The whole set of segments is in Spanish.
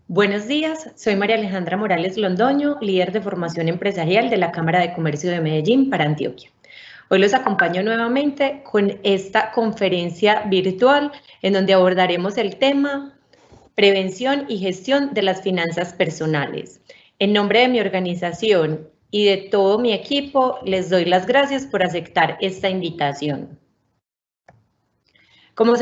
Buenos días, soy María Alejandra Morales Londoño, líder de formación empresarial de la Cámara de Comercio de Medellín para Antioquia. Hoy los acompaño nuevamente con esta conferencia virtual en donde abordaremos el tema Prevención y gestión de las finanzas personales. En nombre de mi organización y de todo mi equipo, les doy las gracias por aceptar esta invitación. Como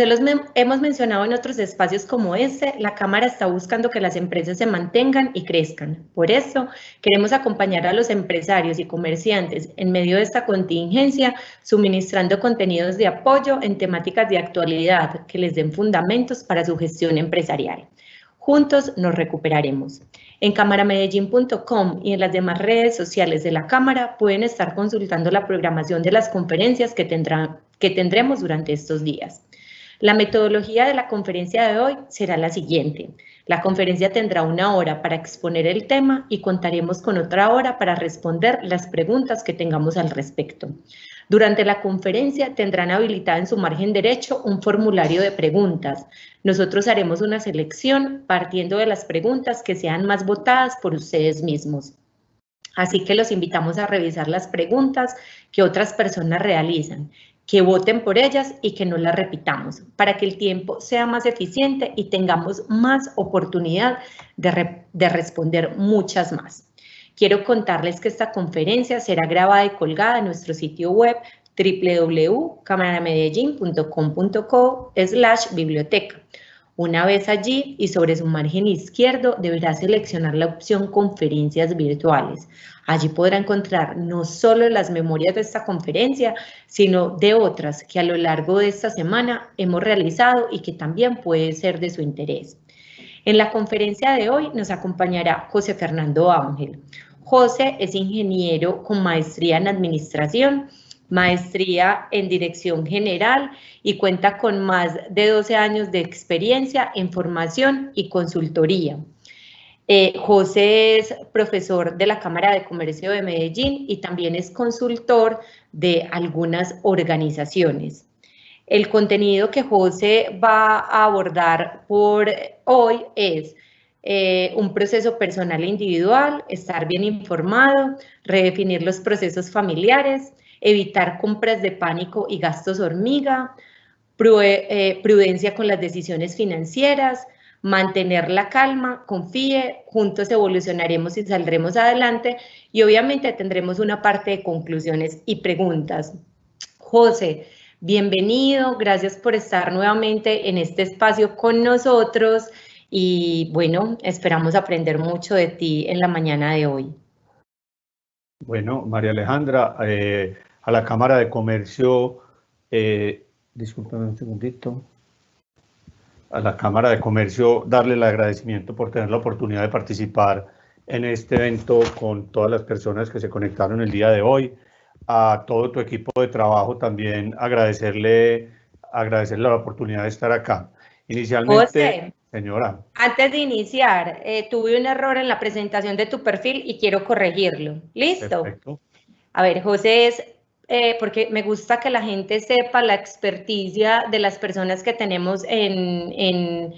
hemos mencionado en otros espacios como este, la Cámara está buscando que las empresas se mantengan y crezcan. Por eso, queremos acompañar a los empresarios y comerciantes en medio de esta contingencia, suministrando contenidos de apoyo en temáticas de actualidad que les den fundamentos para su gestión empresarial. Juntos nos recuperaremos. En cámaramedellín.com y en las demás redes sociales de la Cámara pueden estar consultando la programación de las conferencias que tendremos durante estos días. La metodología de la conferencia de hoy será la siguiente. La conferencia tendrá 1 hora para exponer el tema y contaremos con otra hora para responder las preguntas que tengamos al respecto. Durante la conferencia tendrán habilitada en su margen derecho un formulario de preguntas. Nosotros haremos una selección partiendo de las preguntas que sean más votadas por ustedes mismos. Así que los invitamos a revisar las preguntas que otras personas realizan, que voten por ellas y que no las repitamos, para que el tiempo sea más eficiente y tengamos más oportunidad de responder muchas más. Quiero contarles que esta conferencia será grabada y colgada en nuestro sitio web www.cámaramedellín.com.co/biblioteca. Una vez allí y sobre su margen izquierdo deberá seleccionar la opción Conferencias virtuales. Allí podrá encontrar no solo las memorias de esta conferencia, sino de otras que a lo largo de esta semana hemos realizado y que también puede ser de su interés. En la conferencia de hoy nos acompañará José Fernando Ángel. José es ingeniero con maestría en administración, maestría en dirección general y cuenta con más de 12 años de experiencia en formación y consultoría. José es profesor de la Cámara de Comercio de Medellín y también es consultor de algunas organizaciones. El contenido que José va a abordar por hoy es un proceso personal e individual, estar bien informado, redefinir los procesos familiares, evitar compras de pánico y gastos hormiga, prudencia con las decisiones financieras, mantener la calma, confíe, juntos evolucionaremos y saldremos adelante y obviamente tendremos una parte de conclusiones y preguntas. José, bienvenido, gracias por estar nuevamente en este espacio con nosotros y bueno, esperamos aprender mucho de ti en la mañana de hoy. Bueno, María Alejandra, a la Cámara de Comercio, discúlpame un segundito, a la Cámara de Comercio darle el agradecimiento por tener la oportunidad de participar en este evento con todas las personas que se conectaron el día de hoy. A todo tu equipo de trabajo también agradecerle la oportunidad de estar acá. Inicialmente, José, señora. antes de iniciar, tuve un error en la presentación de tu perfil y quiero corregirlo. ¿Listo? Perfecto. A ver, José es, porque me gusta que la gente sepa la experticia de las personas que tenemos en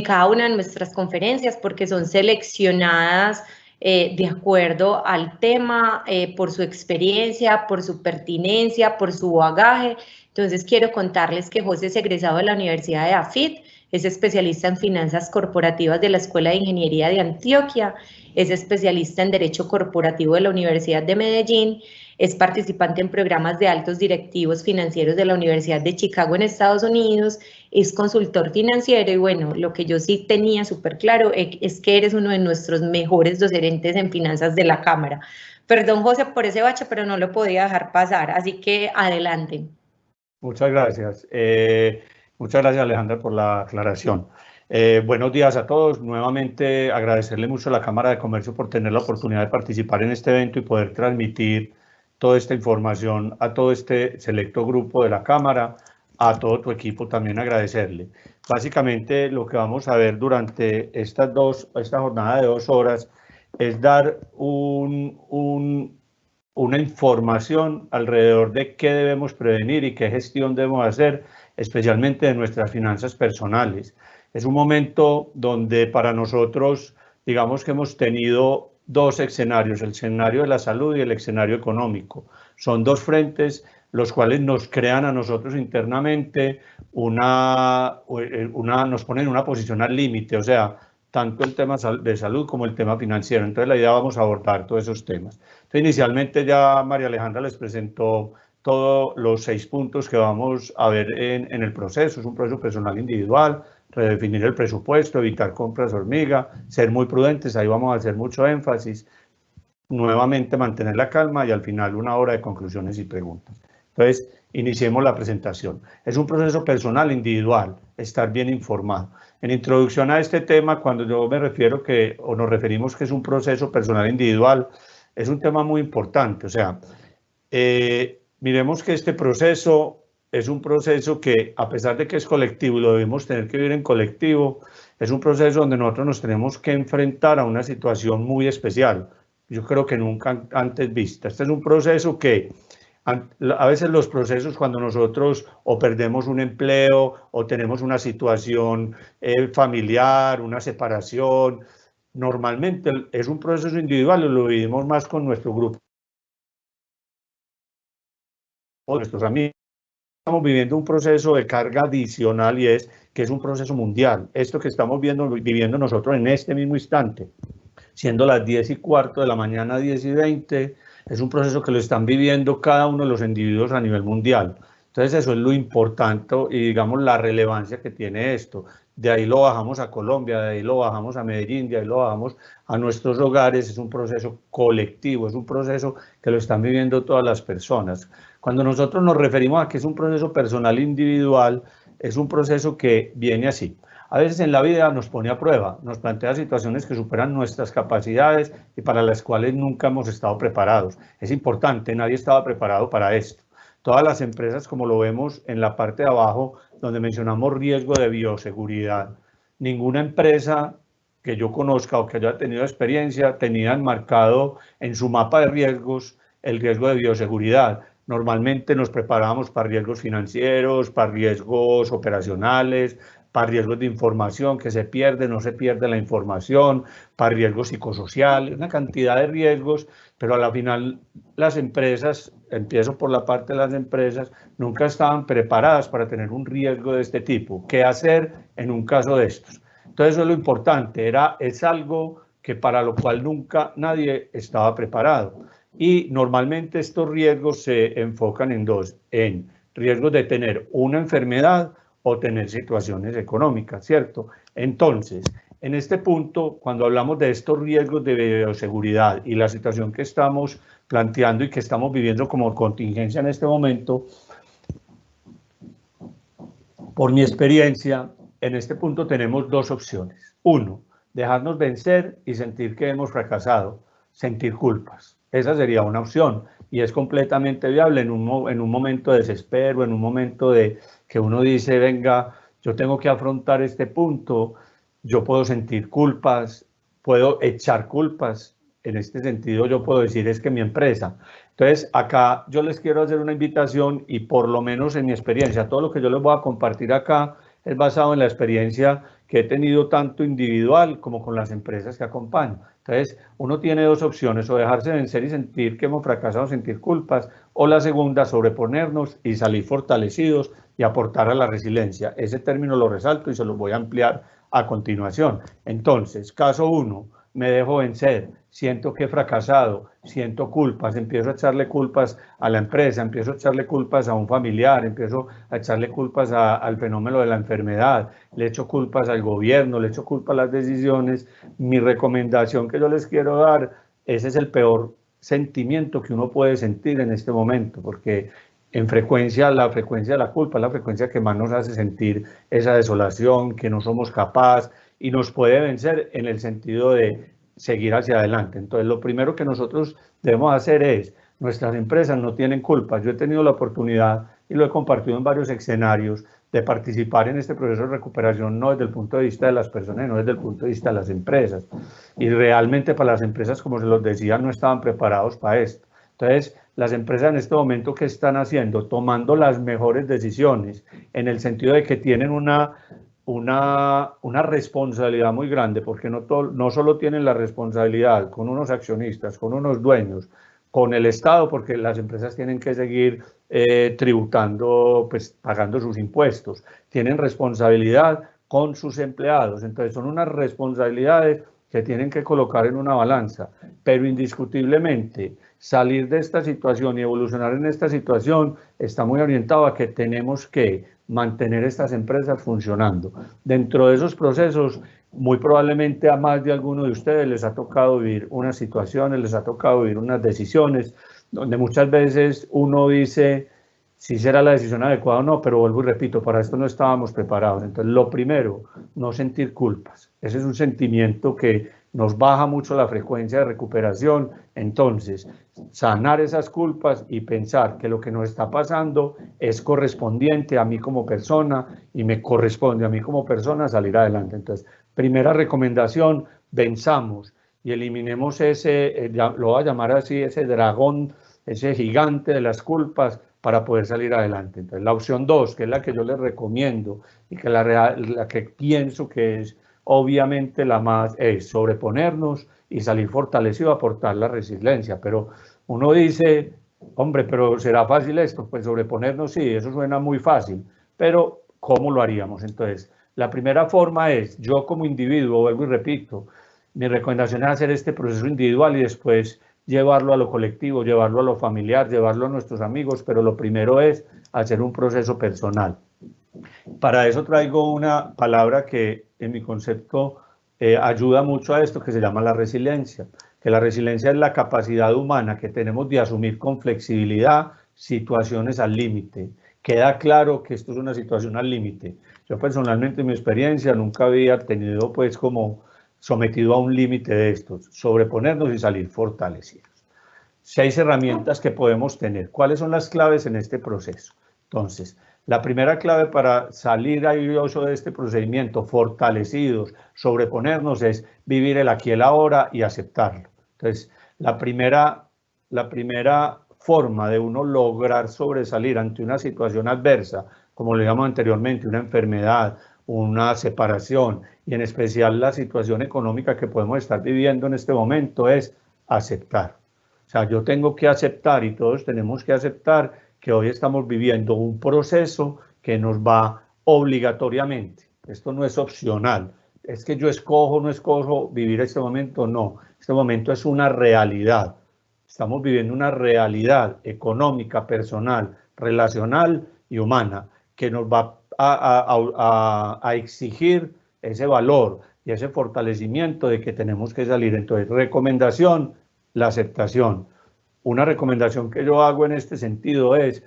cada una de nuestras conferencias, porque son seleccionadas de acuerdo al tema, por su experiencia, por su pertinencia, por su bagaje. Entonces, quiero contarles que José es egresado de la Universidad de AFIT, es especialista en finanzas corporativas de la Escuela de Ingeniería de Antioquia, es especialista en Derecho Corporativo de la Universidad de Medellín, es participante en programas de altos directivos financieros de la Universidad de Chicago en Estados Unidos, es consultor financiero y bueno, lo que yo sí tenía súper claro es que eres uno de nuestros mejores docentes en finanzas de la Cámara. Perdón, José, por ese bache, pero no lo podía dejar pasar, así que adelante. Muchas gracias. Muchas gracias, Alejandra, por la aclaración. Buenos días a todos. Nuevamente agradecerle mucho a la Cámara de Comercio por tener la oportunidad de participar en este evento y poder transmitir toda esta información a todo este selecto grupo de la Cámara, a todo tu equipo también agradecerle. Básicamente lo que vamos a ver durante esta jornada de 2 horas es dar una información alrededor de qué debemos prevenir y qué gestión debemos hacer, especialmente de nuestras finanzas personales. Es un momento donde para nosotros, digamos que hemos tenido dos escenarios, el escenario de la salud y el escenario económico. Son dos frentes los cuales nos crean a nosotros internamente nos ponen en una posición al límite, o sea, tanto el tema de salud como el tema financiero. Entonces la idea vamos a abordar todos esos temas. Entonces, inicialmente ya María Alejandra les presentó todos los 6 puntos que vamos a ver en el proceso. Es un proceso personal individual, redefinir el presupuesto, evitar compras hormiga, ser muy prudentes, ahí vamos a hacer mucho énfasis, nuevamente mantener la calma y al final una hora de conclusiones y preguntas. Entonces, iniciemos la presentación. Es un proceso personal individual, estar bien informado. En introducción a este tema, cuando yo me refiero o nos referimos que es un proceso personal individual, es un tema muy importante. O sea, miremos que este proceso es un proceso que, a pesar de que es colectivo y lo debemos tener que vivir en colectivo, es un proceso donde nosotros nos tenemos que enfrentar a una situación muy especial. Yo creo que nunca antes vista. Este es un proceso que a veces los procesos cuando nosotros o perdemos un empleo o tenemos una situación familiar, una separación, normalmente es un proceso individual y lo vivimos más con nuestro grupo o nuestros amigos. Estamos viviendo un proceso de carga adicional y es que es un proceso mundial. Esto que estamos viviendo nosotros en este mismo instante, siendo las 10:15 de la mañana, 10:20, es un proceso que lo están viviendo cada uno de los individuos a nivel mundial. Entonces eso es lo importante y digamos la relevancia que tiene esto. De ahí lo bajamos a Colombia, de ahí lo bajamos a Medellín, de ahí lo bajamos a nuestros hogares. Es un proceso colectivo, es un proceso que lo están viviendo todas las personas. Cuando nosotros nos referimos a que es un proceso personal individual, es un proceso que viene así. A veces en la vida nos pone a prueba, nos plantea situaciones que superan nuestras capacidades y para las cuales nunca hemos estado preparados. Es importante, nadie estaba preparado para esto. Todas las empresas, como lo vemos en la parte de abajo, donde mencionamos riesgo de bioseguridad, ninguna empresa que yo conozca o que haya tenido experiencia tenía enmarcado en su mapa de riesgos el riesgo de bioseguridad. Normalmente nos preparábamos para riesgos financieros, para riesgos operacionales, para riesgos de información, que se pierde, no se pierde la información, para riesgos psicosociales, una cantidad de riesgos, pero a la final las empresas, empiezo por la parte de las empresas, nunca estaban preparadas para tener un riesgo de este tipo. ¿Qué hacer en un caso de estos? Entonces eso es lo importante, es algo que para lo cual nunca nadie estaba preparado. Y normalmente estos riesgos se enfocan en dos, en riesgos de tener una enfermedad o tener situaciones económicas, ¿cierto? Entonces, en este punto, cuando hablamos de estos riesgos de bioseguridad y la situación que estamos planteando y que estamos viviendo como contingencia en este momento, por mi experiencia, en este punto tenemos dos opciones. Uno, dejarnos vencer y sentir que hemos fracasado, sentir culpas. Esa sería una opción y es completamente viable en un momento de desespero, en un momento de que uno dice, venga, yo tengo que afrontar este punto, yo puedo sentir culpas, puedo echar culpas. En este sentido yo puedo decir es que mi empresa. Entonces acá yo les quiero hacer una invitación y por lo menos en mi experiencia, todo lo que yo les voy a compartir acá es basado en la experiencia que he tenido tanto individual como con las empresas que acompaño. Entonces, uno tiene dos opciones, o dejarse vencer y sentir que hemos fracasado, sentir culpas, o la segunda, sobreponernos y salir fortalecidos y aportar a la resiliencia. Ese término lo resalto y se lo voy a ampliar a continuación. Entonces, caso 1, me dejo vencer, siento que he fracasado, siento culpas, empiezo a echarle culpas a la empresa, empiezo a echarle culpas a un familiar, empiezo a echarle culpas al fenómeno de la enfermedad, le echo culpas al gobierno, le echo culpas a las decisiones. Mi recomendación que yo les quiero dar, ese es el peor sentimiento que uno puede sentir en este momento, porque en frecuencia, la frecuencia de la culpa es la frecuencia que más nos hace sentir esa desolación, que no somos capaces y nos puede vencer en el sentido de seguir hacia adelante. Entonces, lo primero que nosotros debemos hacer es, nuestras empresas no tienen culpa. Yo he tenido la oportunidad, y lo he compartido en varios escenarios, de participar en este proceso de recuperación, no desde el punto de vista de las personas, no desde el punto de vista de las empresas. Y realmente para las empresas, como se los decía, no estaban preparados para esto. Entonces, las empresas en este momento, ¿qué están haciendo? Tomando las mejores decisiones, en el sentido de que tienen una una responsabilidad muy grande, porque no solo tienen la responsabilidad con unos accionistas, con unos dueños, con el Estado, porque las empresas tienen que seguir tributando, pues pagando sus impuestos, tienen responsabilidad con sus empleados, entonces son unas responsabilidades que tienen que colocar en una balanza, pero indiscutiblemente salir de esta situación y evolucionar en esta situación está muy orientado a que tenemos que mantener estas empresas funcionando. Dentro de esos procesos, muy probablemente a más de alguno de ustedes les ha tocado vivir unas situaciones, les ha tocado vivir unas decisiones, donde muchas veces uno dice si será la decisión adecuada o no, pero vuelvo y repito, para esto no estábamos preparados. Entonces, lo primero, no sentir culpas. Ese es un sentimiento que nos baja mucho la frecuencia de recuperación. Entonces, sanar esas culpas y pensar que lo que nos está pasando es correspondiente a mí como persona y me corresponde a mí como persona salir adelante. Entonces, primera recomendación, venzamos y eliminemos ese, lo voy a llamar así, ese dragón, ese gigante de las culpas para poder salir adelante. Entonces, la opción 2, que es la que yo les recomiendo y que la que pienso que es obviamente la más, es sobreponernos y salir fortalecido, aportar la resiliencia. Pero uno dice, hombre, pero ¿será fácil esto? Pues sobreponernos, sí, eso suena muy fácil, pero ¿cómo lo haríamos? Entonces, la primera forma es, yo como individuo, vuelvo y repito, mi recomendación es hacer este proceso individual y después llevarlo a lo colectivo, llevarlo a lo familiar, llevarlo a nuestros amigos, pero lo primero es hacer un proceso personal. Para eso traigo una palabra que en mi concepto ayuda mucho a esto, que se llama la resiliencia, que la resiliencia es la capacidad humana que tenemos de asumir con flexibilidad situaciones al límite. Queda claro que esto es una situación al límite. Yo personalmente en mi experiencia nunca había tenido pues como sometido a un límite de estos, sobreponernos y salir fortalecidos. 6 herramientas que podemos tener. ¿Cuáles son las claves en este proceso? Entonces, la primera clave para salir airoso de este procedimiento, fortalecidos, sobreponernos, es vivir el aquí y el ahora y aceptarlo. Entonces, la primera forma de uno lograr sobresalir ante una situación adversa, como le llamamos anteriormente, una enfermedad, una separación y en especial la situación económica que podemos estar viviendo en este momento, es aceptar. O sea, yo tengo que aceptar y todos tenemos que aceptar que hoy estamos viviendo un proceso que nos va obligatoriamente. Esto no es opcional. Es que yo escojo, no escojo vivir este momento, no. Este momento es una realidad. Estamos viviendo una realidad económica, personal, relacional y humana que nos va a exigir ese valor y ese fortalecimiento de que tenemos que salir. Entonces, recomendación, la aceptación. Una recomendación que yo hago en este sentido es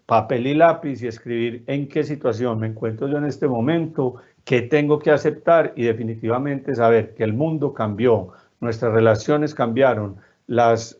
papel y lápiz y escribir en qué situación me encuentro yo en este momento, qué tengo que aceptar y definitivamente saber que el mundo cambió, nuestras relaciones cambiaron, las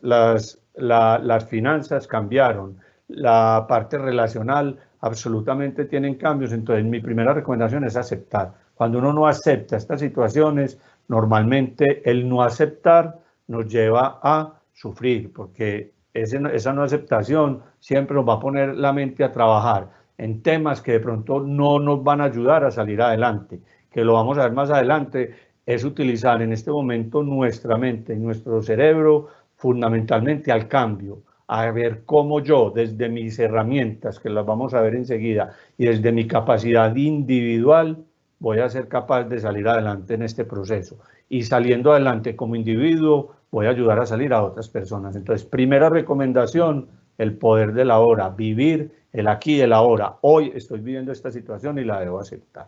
finanzas cambiaron, la parte relacional absolutamente tienen cambios. Entonces mi primera recomendación es aceptar. Cuando uno no acepta estas situaciones, normalmente el no aceptar nos lleva a sufrir, porque esa no aceptación siempre nos va a poner la mente a trabajar en temas que de pronto no nos van a ayudar a salir adelante, que lo vamos a ver más adelante, es utilizar en este momento nuestra mente, nuestro cerebro, fundamentalmente al cambio, a ver cómo yo, desde mis herramientas, que las vamos a ver enseguida, y desde mi capacidad individual, voy a ser capaz de salir adelante en este proceso. Y saliendo adelante como individuo, voy a ayudar a salir a otras personas. Entonces, primera recomendación, el poder de la hora, vivir el aquí y el ahora. Hoy estoy viviendo esta situación y la debo aceptar.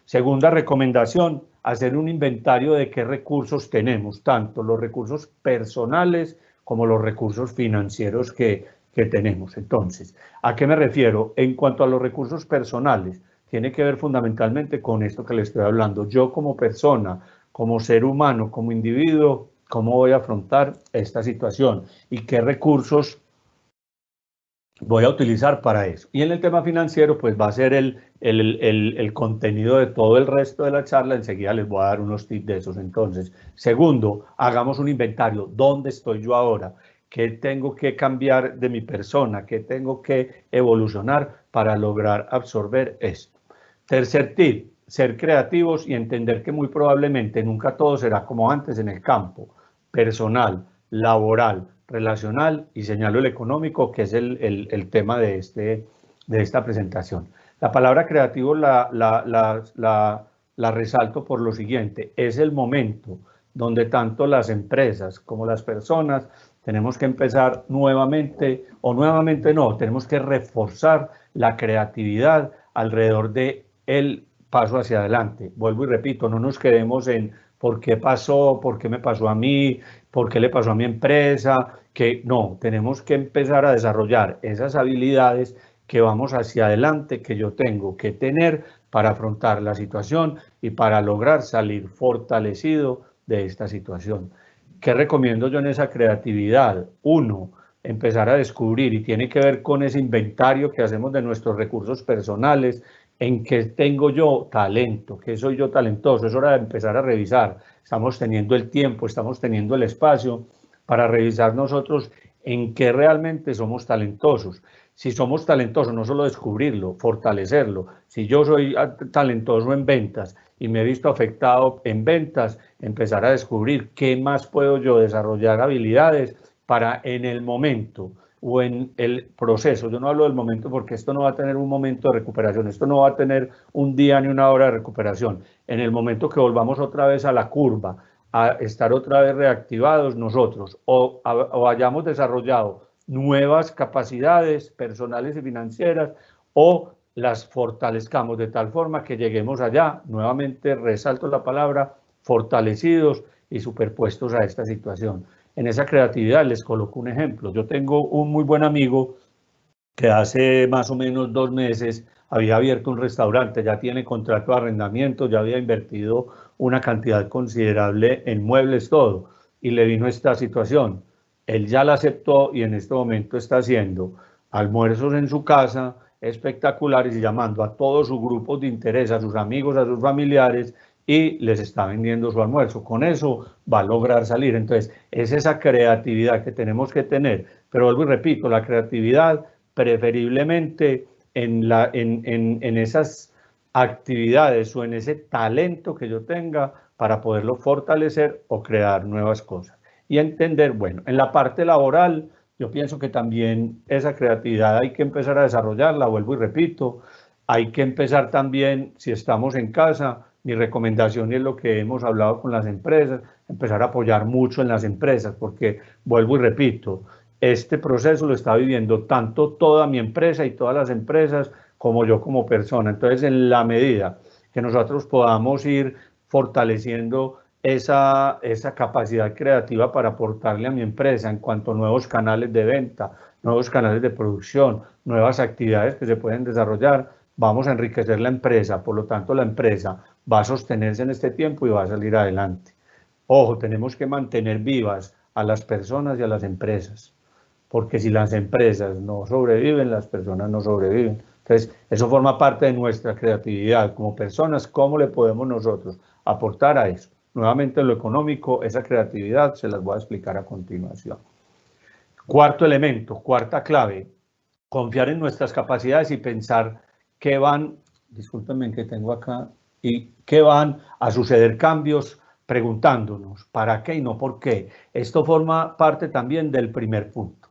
Segunda recomendación, hacer un inventario de qué recursos tenemos, tanto los recursos personales como los recursos financieros que tenemos. Entonces, ¿a qué me refiero? En cuanto a los recursos personales, tiene que ver fundamentalmente con esto que le estoy hablando. Yo como persona, como ser humano, como individuo, ¿cómo voy a afrontar esta situación? ¿Y qué recursos voy a utilizar para eso? Y en el tema financiero, pues va a ser el contenido de todo el resto de la charla. Enseguida les voy a dar unos tips de esos. Entonces, segundo, hagamos un inventario. ¿Dónde estoy yo ahora? ¿Qué tengo que cambiar de mi persona? ¿Qué tengo que evolucionar para lograr absorber esto? Tercer tip, ser creativos y entender que muy probablemente nunca todo será como antes en el campo personal, laboral, relacional y señalo el económico, que es el tema de esta presentación. La palabra creativo la resalto por lo siguiente: es el momento donde tanto las empresas como las personas tenemos que empezar nuevamente, o nuevamente no, tenemos que reforzar la creatividad alrededor de el paso hacia adelante. Vuelvo y repito, no nos quedemos en por qué pasó, por qué me pasó a mí, por qué le pasó a mi empresa, que no, tenemos que empezar a desarrollar esas habilidades que vamos hacia adelante, que yo tengo que tener para afrontar la situación y para lograr salir fortalecido de esta situación. ¿Qué recomiendo yo en esa creatividad? Uno, empezar a descubrir, y tiene que ver con ese inventario que hacemos de nuestros recursos personales, en qué tengo yo talento, qué soy yo talentoso. Es hora de empezar a revisar. Estamos teniendo el tiempo, estamos teniendo el espacio para revisar nosotros en qué realmente somos talentosos. Si somos talentosos, no solo descubrirlo, fortalecerlo. Si yo soy talentoso en ventas y me he visto afectado en ventas, empezar a descubrir qué más puedo yo desarrollar habilidades para en el momento o en el proceso. Yo no hablo del momento porque esto no va a tener un momento de recuperación, esto no va a tener un día ni una hora de recuperación. En el momento que volvamos otra vez a la curva, a estar otra vez reactivados nosotros o hayamos desarrollado nuevas capacidades personales y financieras o las fortalezcamos de tal forma que lleguemos allá, nuevamente resalto la palabra, fortalecidos y superpuestos a esta situación. En esa creatividad les coloco un ejemplo. Yo tengo un muy buen amigo que hace más o menos 2 meses había abierto un restaurante, ya tiene contrato de arrendamiento, ya había invertido una cantidad considerable en muebles, todo, y le vino esta situación. Él ya la aceptó y en este momento está haciendo almuerzos en su casa espectaculares y llamando a todos sus grupos de interés, a sus amigos, a sus familiares, y les está vendiendo su almuerzo. Con eso va a lograr salir. Entonces, es esa creatividad que tenemos que tener. Pero vuelvo y repito, la creatividad preferiblemente en esas actividades o en ese talento que yo tenga para poderlo fortalecer o crear nuevas cosas. Y entender, bueno, en la parte laboral, yo pienso que también esa creatividad hay que empezar a desarrollarla, vuelvo y repito, hay que empezar también, si estamos en casa, mi recomendación es lo que hemos hablado con las empresas, empezar a apoyar mucho en las empresas, porque vuelvo y repito, este proceso lo está viviendo tanto toda mi empresa y todas las empresas como yo como persona. Entonces, en la medida que nosotros podamos ir fortaleciendo esa capacidad creativa para aportarle a mi empresa en cuanto a nuevos canales de venta, nuevos canales de producción, nuevas actividades que se pueden desarrollar, vamos a enriquecer la empresa. Por lo tanto, la empresa va a sostenerse en este tiempo y va a salir adelante. Ojo, tenemos que mantener vivas a las personas y a las empresas, porque si las empresas no sobreviven, las personas no sobreviven. Entonces, eso forma parte de nuestra creatividad como personas. ¿Cómo le podemos nosotros aportar a eso? Nuevamente, en lo económico, esa creatividad se las voy a explicar a continuación. Cuarto elemento, cuarta clave, confiar en nuestras capacidades y pensar que discúlpenme que tengo acá, y que van a suceder cambios preguntándonos para qué y no por qué. Esto forma parte también del primer punto.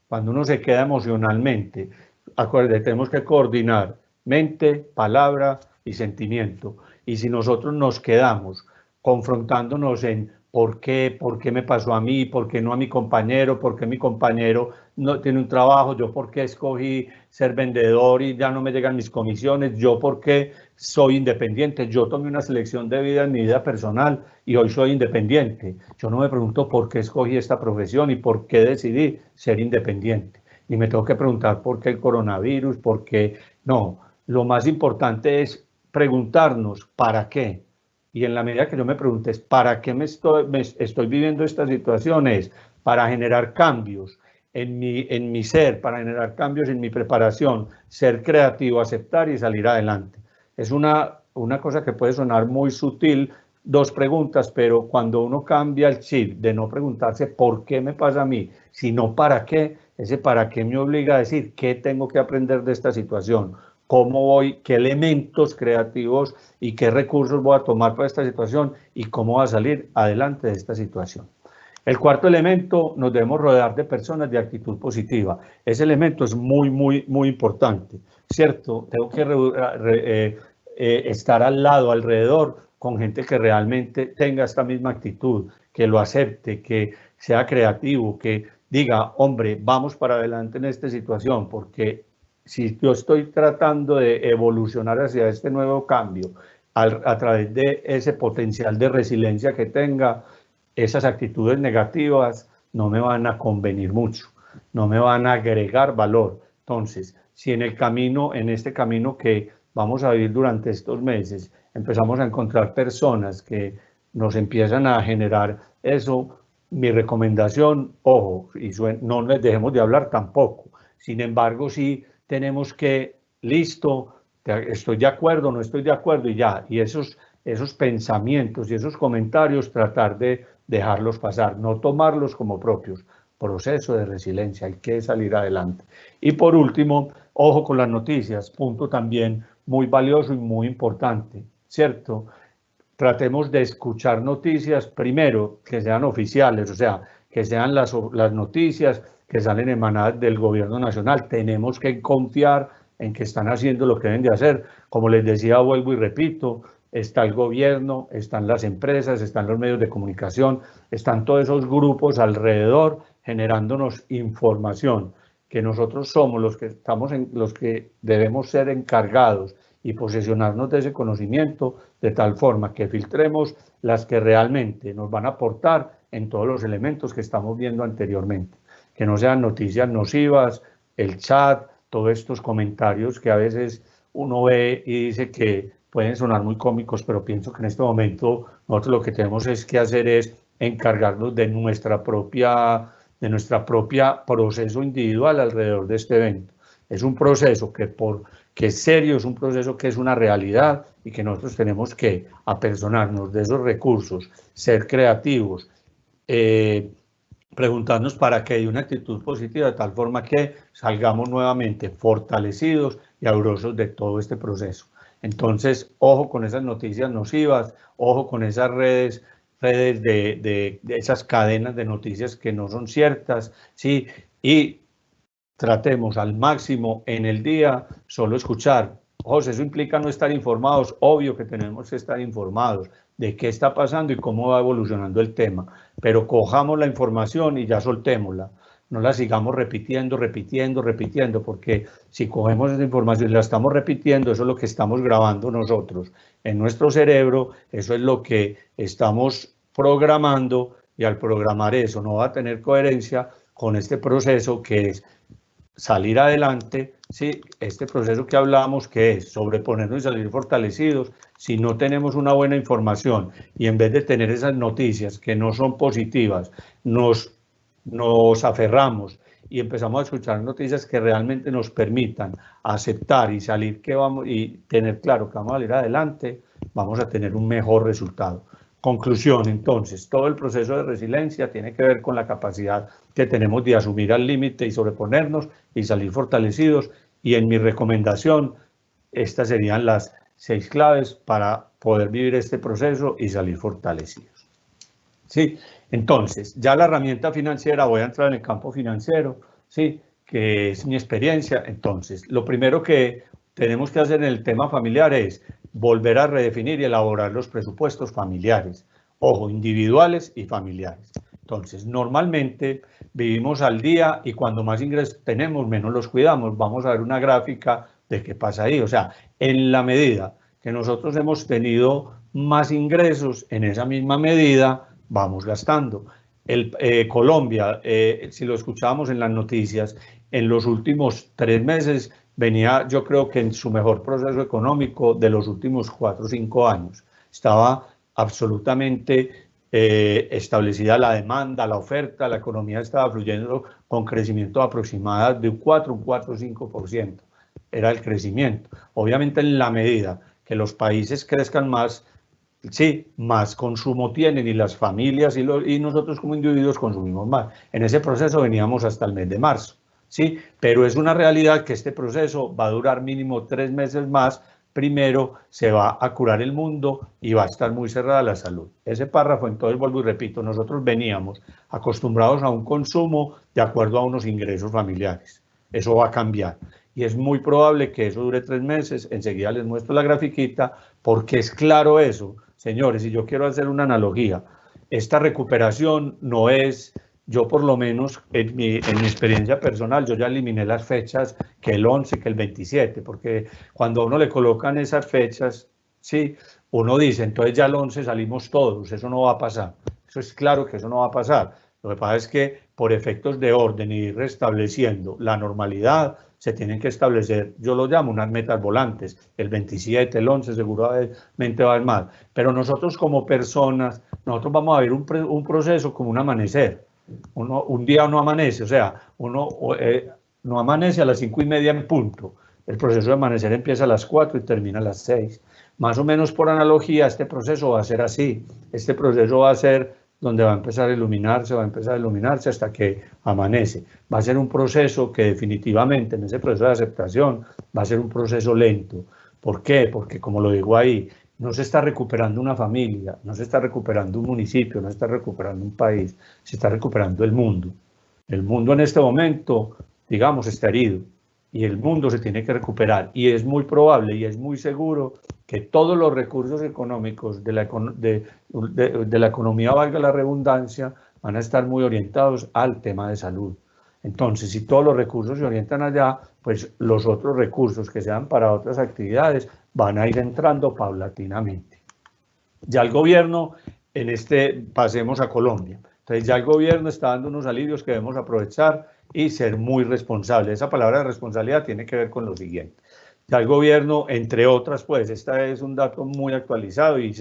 Cuando uno se queda emocionalmente, acuérdense, tenemos que coordinar mente, palabra y sentimiento. Y si nosotros nos quedamos confrontándonos en por qué me pasó a mí, por qué no a mi compañero, por qué mi compañero no tiene un trabajo, yo por qué escogí ser vendedor y ya no me llegan mis comisiones, yo por qué soy independiente, yo tomé una selección de vida en mi vida personal y hoy soy independiente. Yo no me pregunto por qué escogí esta profesión y por qué decidí ser independiente. Y me tengo que preguntar por qué el coronavirus, por qué no. Lo más importante es preguntarnos para qué. Y en la medida que yo me pregunte para qué estoy viviendo esta situación, es para generar cambios en mi ser, para generar cambios en mi preparación, ser creativo, aceptar y salir adelante. Es una cosa que puede sonar muy sutil, 2 preguntas, pero cuando uno cambia el chip de no preguntarse por qué me pasa a mí, sino para qué, ese para qué me obliga a decir qué tengo que aprender de esta situación, cómo voy, qué elementos creativos y qué recursos voy a tomar para esta situación y cómo voy a salir adelante de esta situación. El cuarto elemento, nos debemos rodear de personas de actitud positiva. Ese elemento es muy importante, ¿cierto? Tengo que estar al lado, alrededor, con gente que realmente tenga esta misma actitud, que lo acepte, que sea creativo, que diga, hombre, vamos para adelante en esta situación, porque si yo estoy tratando de evolucionar hacia este nuevo cambio, a través de ese potencial de resiliencia que tenga, esas actitudes negativas no me van a convenir mucho, no me van a agregar valor. Entonces, si en el camino, en este camino que vamos a vivir durante estos meses, empezamos a encontrar personas que nos empiezan a generar eso, mi recomendación, ojo, y no les dejemos de hablar tampoco. Sin embargo, sí tenemos que, listo, estoy de acuerdo, no estoy de acuerdo y ya, y esos pensamientos y esos comentarios tratar de dejarlos pasar, no tomarlos como propios. Proceso de resiliencia, hay que salir adelante. Y por último, ojo con las noticias, punto también muy valioso y muy importante, ¿cierto? Tratemos de escuchar noticias, primero, que sean oficiales, o sea, que sean las noticias que salen emanadas del gobierno nacional. Tenemos que confiar en que están haciendo lo que deben de hacer. Como les decía, vuelvo y repito, está el gobierno, están las empresas, están los medios de comunicación, están todos esos grupos alrededor generándonos información, que nosotros somos los que debemos ser encargados y posesionarnos de ese conocimiento de tal forma que filtremos las que realmente nos van a aportar en todos los elementos que estamos viendo anteriormente, que no sean noticias nocivas, el chat, todos estos comentarios que a veces uno ve y dice que pueden sonar muy cómicos, pero pienso que en este momento nosotros lo que tenemos que hacer es encargarnos de nuestra propia proceso individual alrededor de este evento. Es un proceso que es serio, es un proceso que es una realidad y que nosotros tenemos que apersonarnos de esos recursos, ser creativos, preguntarnos para que haya una actitud positiva de tal forma que salgamos nuevamente fortalecidos y aurosos de todo este proceso. Entonces, ojo con esas noticias nocivas, ojo con esas redes de esas cadenas de noticias que no son ciertas, ¿sí? Y tratemos al máximo en el día solo escuchar. José, eso implica no estar informados. Obvio que tenemos que estar informados de qué está pasando y cómo va evolucionando el tema, pero cojamos la información y ya soltémosla. No la sigamos repitiendo, porque si cogemos esa información y la estamos repitiendo, eso es lo que estamos grabando nosotros en nuestro cerebro, eso es lo que estamos programando y al programar eso no va a tener coherencia con este proceso que es salir adelante, ¿sí? Este proceso que hablamos, que es sobreponernos y salir fortalecidos, si no tenemos una buena información y en vez de tener esas noticias que no son positivas, nos aferramos y empezamos a escuchar noticias que realmente nos permitan aceptar y salir y tener claro que vamos a salir adelante, vamos a tener un mejor resultado. Conclusión, entonces, todo el proceso de resiliencia tiene que ver con la capacidad que tenemos de asumir al límite y sobreponernos y salir fortalecidos. Y en mi recomendación, estas serían las 6 claves para poder vivir este proceso y salir fortalecidos. ¿Sí? Entonces, ya la herramienta financiera, voy a entrar en el campo financiero, ¿sí? Que es mi experiencia. Entonces, lo primero que tenemos que hacer en el tema familiar es volver a redefinir y elaborar los presupuestos familiares, ojo, individuales y familiares. Entonces, normalmente vivimos al día y cuando más ingresos tenemos, menos los cuidamos. Vamos a ver una gráfica de qué pasa ahí. O sea, en la medida que nosotros hemos tenido más ingresos, en esa misma medida vamos gastando. Colombia, si lo escuchábamos en las noticias, en los últimos 3 meses venía, yo creo que en su mejor proceso económico de los últimos 4 o 5 años. Estaba absolutamente establecida la demanda, la oferta, la economía estaba fluyendo con crecimiento aproximado de un 4 o 5%. Era el crecimiento. Obviamente en la medida que los países crezcan más, sí, más consumo tienen y las familias y nosotros como individuos consumimos más. En ese proceso veníamos hasta el mes de marzo. ¿sí? Pero es una realidad que este proceso va a durar mínimo 3 meses más. Primero se va a curar el mundo y va a estar muy cerrada la salud. Ese párrafo, entonces vuelvo y repito, nosotros veníamos acostumbrados a un consumo de acuerdo a unos ingresos familiares. Eso va a cambiar. Y es muy probable que eso dure 3 meses. Enseguida les muestro la grafiquita, porque es claro eso. Señores, y yo quiero hacer una analogía. Esta recuperación no es, yo por lo menos en mi experiencia personal, yo ya eliminé las fechas que el 11, que el 27, porque cuando a uno le colocan esas fechas, sí, uno dice, entonces ya el 11 salimos todos, eso no va a pasar. Eso es claro que eso no va a pasar. Lo que pasa es que por efectos de orden y restableciendo la normalidad, se tienen que establecer, yo lo llamo unas metas volantes, el 27, el 11 seguramente va a haber más, pero nosotros como personas, nosotros vamos a ver un proceso como un amanecer. Un día no amanece, o sea, uno no amanece a las 5:30 en punto. El proceso de amanecer empieza a las 4 y termina a las 6. Más o menos por analogía, este proceso va a ser así. Este proceso va a ser donde va a empezar a iluminarse hasta que amanece. Va a ser un proceso que definitivamente en ese proceso de aceptación va a ser un proceso lento. ¿Por qué? Porque como lo digo ahí, no se está recuperando una familia, no se está recuperando un municipio, no se está recuperando un país, se está recuperando el mundo. El mundo en este momento, digamos, está herido y el mundo se tiene que recuperar y es muy probable y es muy seguro que todos los recursos económicos de la economía, valga la redundancia, van a estar muy orientados al tema de salud. Entonces, si todos los recursos se orientan allá, pues los otros recursos que sean para otras actividades van a ir entrando paulatinamente. Ya el gobierno, pasemos a Colombia. Entonces ya el gobierno está dando unos alivios que debemos aprovechar y ser muy responsables. Esa palabra de responsabilidad tiene que ver con lo siguiente. Ya el gobierno, entre otras, pues, este es un dato muy actualizado y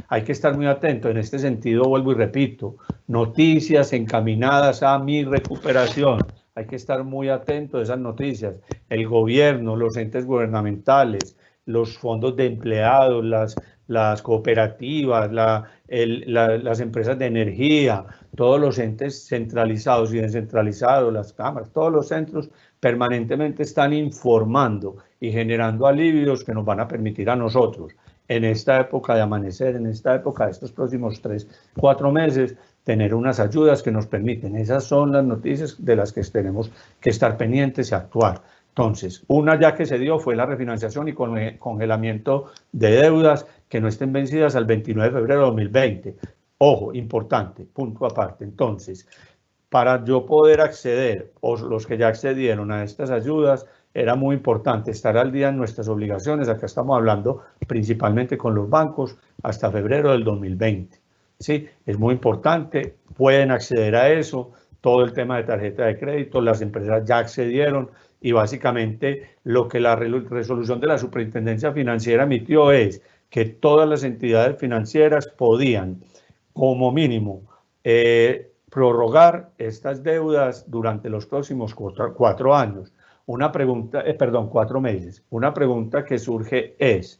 hay que estar muy atento. En este sentido, vuelvo y repito, noticias encaminadas a mi recuperación. Hay que estar muy atento a esas noticias. El gobierno, los entes gubernamentales, los fondos de empleados, las cooperativas, las empresas de energía, todos los entes centralizados y descentralizados, las cámaras, todos los centros permanentemente están informando y generando alivios que nos van a permitir a nosotros, en esta época de amanecer, en esta época de estos próximos 3, 4 meses, tener unas ayudas que nos permiten. Esas son las noticias de las que tenemos que estar pendientes y actuar. Entonces, una ya que se dio fue la refinanciación y congelamiento de deudas que no estén vencidas al 29 de febrero de 2020. Ojo, importante, punto aparte. Entonces, para yo poder acceder, o los que ya accedieron a estas ayudas, era muy importante estar al día en nuestras obligaciones. Acá estamos hablando principalmente con los bancos hasta febrero del 2020. ¿Sí? Es muy importante, pueden acceder a eso, todo el tema de tarjeta de crédito, las empresas ya accedieron y básicamente lo que la resolución de la Superintendencia Financiera emitió es que todas las entidades financieras podían, como mínimo, prorrogar estas deudas durante los próximos 4 años. Una pregunta, 4 meses. Una pregunta que surge es,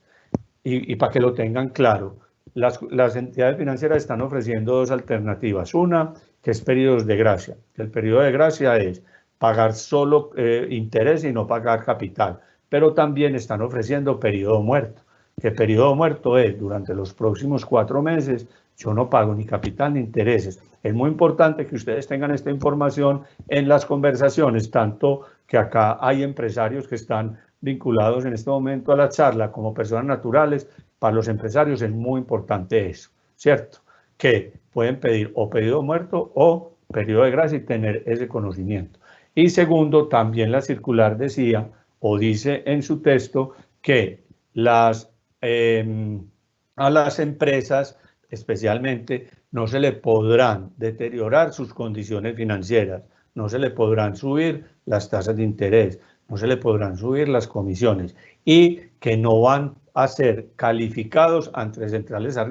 y para que lo tengan claro, las entidades financieras están ofreciendo 2 alternativas. Una, que es periodos de gracia. El periodo de gracia es pagar solo interés y no pagar capital. Pero también están ofreciendo periodo muerto. Que periodo muerto es, durante los próximos 4 meses, yo no pago ni capital ni intereses. Es muy importante que ustedes tengan esta información en las conversaciones, tanto que acá hay empresarios que están vinculados en este momento a la charla como personas naturales. Para los empresarios es muy importante eso, ¿cierto? Que pueden pedir o periodo muerto o periodo de gracia y tener ese conocimiento. Y segundo, también la circular decía o dice en su texto que a las empresas especialmente no se le podrán deteriorar sus condiciones financieras, no se le podrán subir las tasas de interés, no se le podrán subir las comisiones y que no van a ser calificados ante centrales de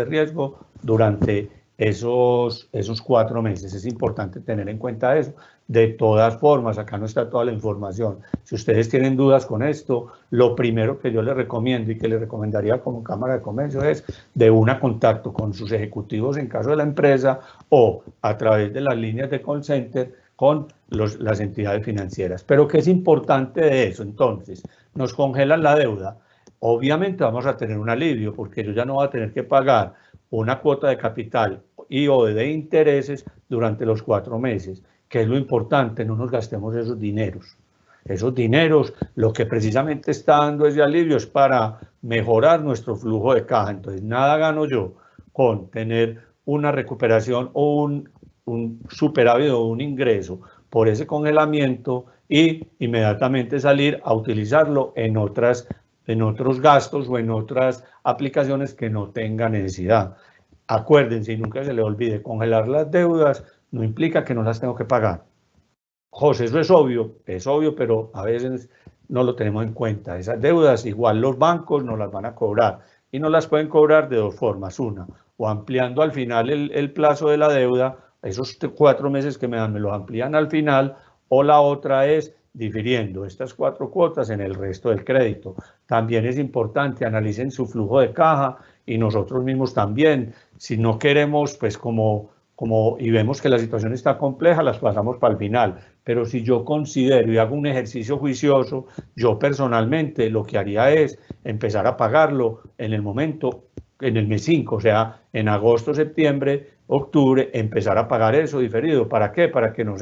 riesgo durante esos 4 meses. Es importante tener en cuenta eso. De todas formas, acá no está toda la información. Si ustedes tienen dudas con esto, lo primero que yo les recomiendo y que les recomendaría como Cámara de Comercio es de una contacto con sus ejecutivos en caso de la empresa o a través de las líneas de call center con las entidades financieras. Pero ¿qué es importante de eso? Entonces, nos congelan la deuda. Obviamente vamos a tener un alivio porque yo ya no voy a tener que pagar una cuota de capital y o de intereses durante los 4 meses, que es lo importante, no nos gastemos esos dineros. Esos dineros, lo que precisamente está dando ese alivio es para mejorar nuestro flujo de caja. Entonces, nada gano yo con tener una recuperación o un superávit o un ingreso por ese congelamiento y inmediatamente salir a utilizarlo en otros gastos o en otras aplicaciones que no tengan necesidad. Acuérdense y nunca se le olvide, congelar las deudas no implica que no las tengo que pagar. José, eso es obvio, pero a veces no lo tenemos en cuenta. Esas deudas igual los bancos nos las van a cobrar y nos las pueden cobrar de 2 formas. Una, o ampliando al final el plazo de la deuda, esos 4 meses que me dan me los amplían al final, o la otra es difiriendo estas 4 cuotas en el resto del crédito. También es importante, analicen su flujo de caja y nosotros mismos también. Si no queremos, pues y vemos que la situación está compleja, las pasamos para el final. Pero si yo considero y hago un ejercicio juicioso, yo personalmente lo que haría es empezar a pagarlo en el momento, en el mes 5, o sea, en agosto, septiembre, octubre, empezar a pagar eso diferido. ¿Para qué? Para que no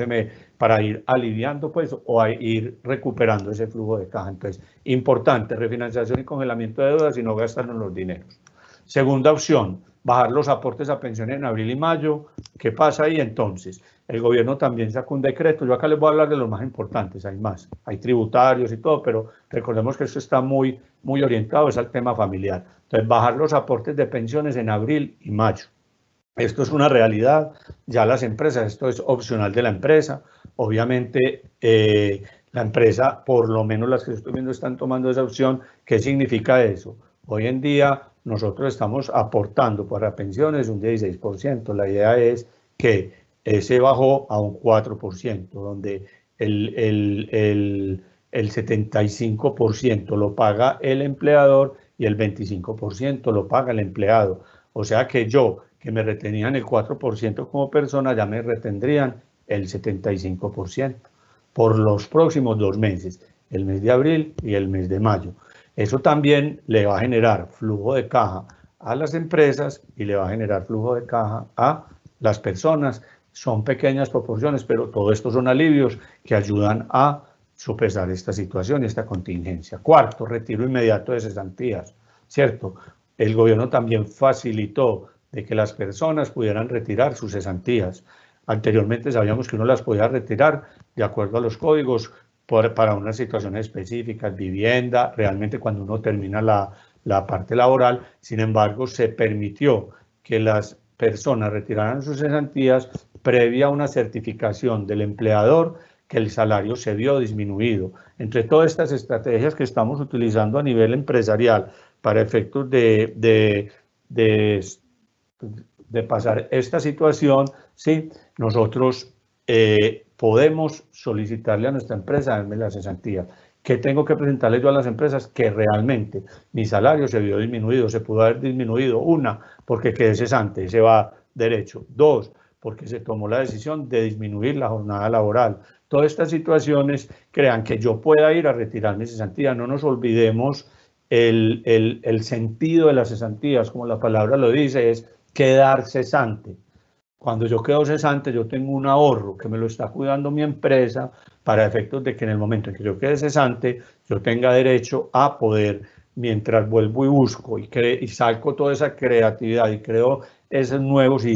para ir aliviando, pues, o a ir recuperando ese flujo de caja. Entonces, importante, refinanciación y congelamiento de deudas y no gastarnos los dineros. Segunda opción, bajar los aportes a pensiones en abril y mayo. ¿Qué pasa ahí entonces? El gobierno también sacó un decreto. Yo acá les voy a hablar de los más importantes, hay más. Hay tributarios y todo, pero recordemos que esto está muy orientado al tema familiar. Entonces, bajar los aportes de pensiones en abril y mayo. Esto es una realidad. Ya las empresas, esto es opcional de la empresa. Obviamente, la empresa, por lo menos las que estoy viendo, están tomando esa opción. ¿Qué significa eso? Hoy en día nosotros estamos aportando para pensiones un 16%. La idea es que se bajó a un 4%, donde el 75% lo paga el empleador y el 25% lo paga el empleado. O sea que yo, que me retenían el 4% como persona, ya me retendrían el 75% por los próximos 2 meses, el mes de abril y el mes de mayo. Eso también le va a generar flujo de caja a las empresas y le va a generar flujo de caja a las personas. Son pequeñas proporciones, pero todo esto son alivios que ayudan a sopesar esta situación y esta contingencia. Cuarto, retiro inmediato de cesantías, ¿cierto? El gobierno también facilitó de que las personas pudieran retirar sus cesantías. Anteriormente sabíamos que uno las podía retirar de acuerdo a los códigos para unas situaciones específicas, vivienda, realmente cuando uno termina la parte laboral. Sin embargo, se permitió que las personas retiraran sus cesantías previa a una certificación del empleador que el salario se vio disminuido. Entre todas estas estrategias que estamos utilizando a nivel empresarial para efectos de pasar esta situación, ¿sí? Nosotros podemos solicitarle a nuestra empresa darme la cesantía. ¿Qué tengo que presentarle yo a las empresas? Que realmente mi salario se vio disminuido, se pudo haber disminuido. 1, porque quedé cesante, se va derecho. 2, porque se tomó la decisión de disminuir la jornada laboral. Todas estas situaciones crean que yo pueda ir a retirar mi cesantía. No nos olvidemos el sentido de las cesantías, como la palabra lo dice, es quedar cesante. Cuando yo quedo cesante, yo tengo un ahorro que me lo está cuidando mi empresa para efectos de que en el momento en que yo quede cesante, yo tenga derecho a poder, mientras vuelvo y busco y saco toda esa creatividad y creo esos nuevos y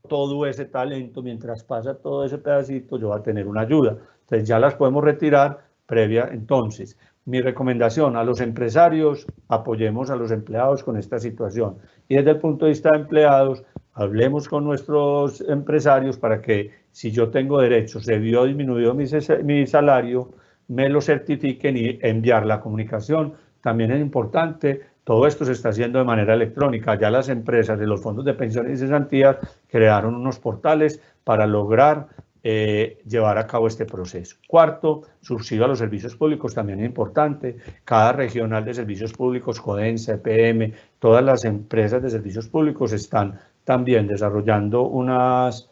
todo ese talento, mientras pasa todo ese pedacito, yo voy a tener una ayuda. Entonces ya las podemos retirar previa. Entonces, mi recomendación a los empresarios, apoyemos a los empleados con esta situación. Y desde el punto de vista de empleados, hablemos con nuestros empresarios para que si yo tengo derecho, se vio disminuido mi salario, me lo certifiquen y enviar la comunicación. También es importante, todo esto se está haciendo de manera electrónica. Ya las empresas de los fondos de pensiones y cesantías crearon unos portales para lograr llevar a cabo este proceso. Cuarto, subsidio a los servicios públicos, también es importante. Cada regional de servicios públicos, CODENSA, EPM, todas las empresas de servicios públicos están también desarrollando unas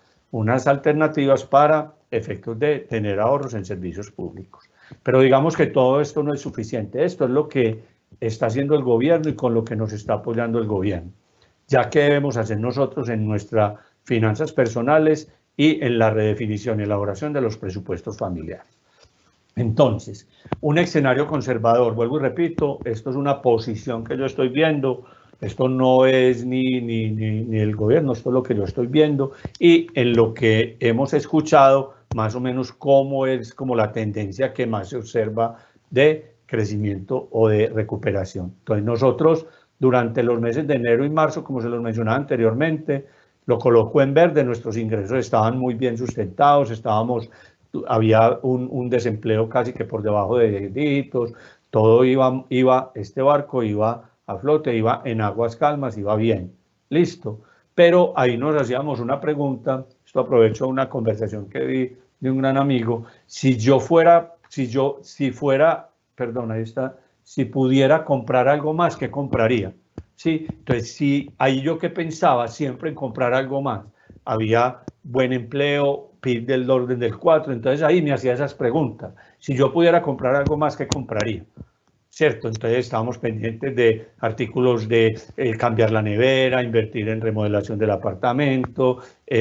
alternativas para efectos de tener ahorros en servicios públicos. Pero digamos que todo esto no es suficiente. Esto es lo que está haciendo el gobierno y con lo que nos está apoyando el gobierno. Ya que debemos hacer nosotros en nuestras finanzas personales y en la redefinición y elaboración de los presupuestos familiares. Entonces, un escenario conservador, vuelvo y repito, esto es una posición que yo estoy viendo, esto no es ni el gobierno, esto es lo que yo estoy viendo y en lo que hemos escuchado, más o menos cómo es como la tendencia que más se observa de crecimiento o de recuperación. Entonces nosotros durante los meses de enero y marzo, como se los mencionaba anteriormente, lo coloco en verde, nuestros ingresos estaban muy bien sustentados, había un desempleo casi que por debajo de 10 dígitos, todo iba, este barco iba a flote, iba en aguas calmas, iba bien, listo. Pero ahí nos hacíamos una pregunta, esto aprovecho una conversación que vi de un gran amigo, si pudiera comprar algo más, ¿qué compraría? Sí, entonces sí, ahí yo que pensaba siempre en comprar algo más, había buen empleo, PIB del orden del 4, entonces ahí me hacía esas preguntas, si yo pudiera comprar algo más, ¿qué compraría? ¿Cierto? Entonces estábamos pendientes de artículos de cambiar la nevera, invertir en remodelación del apartamento,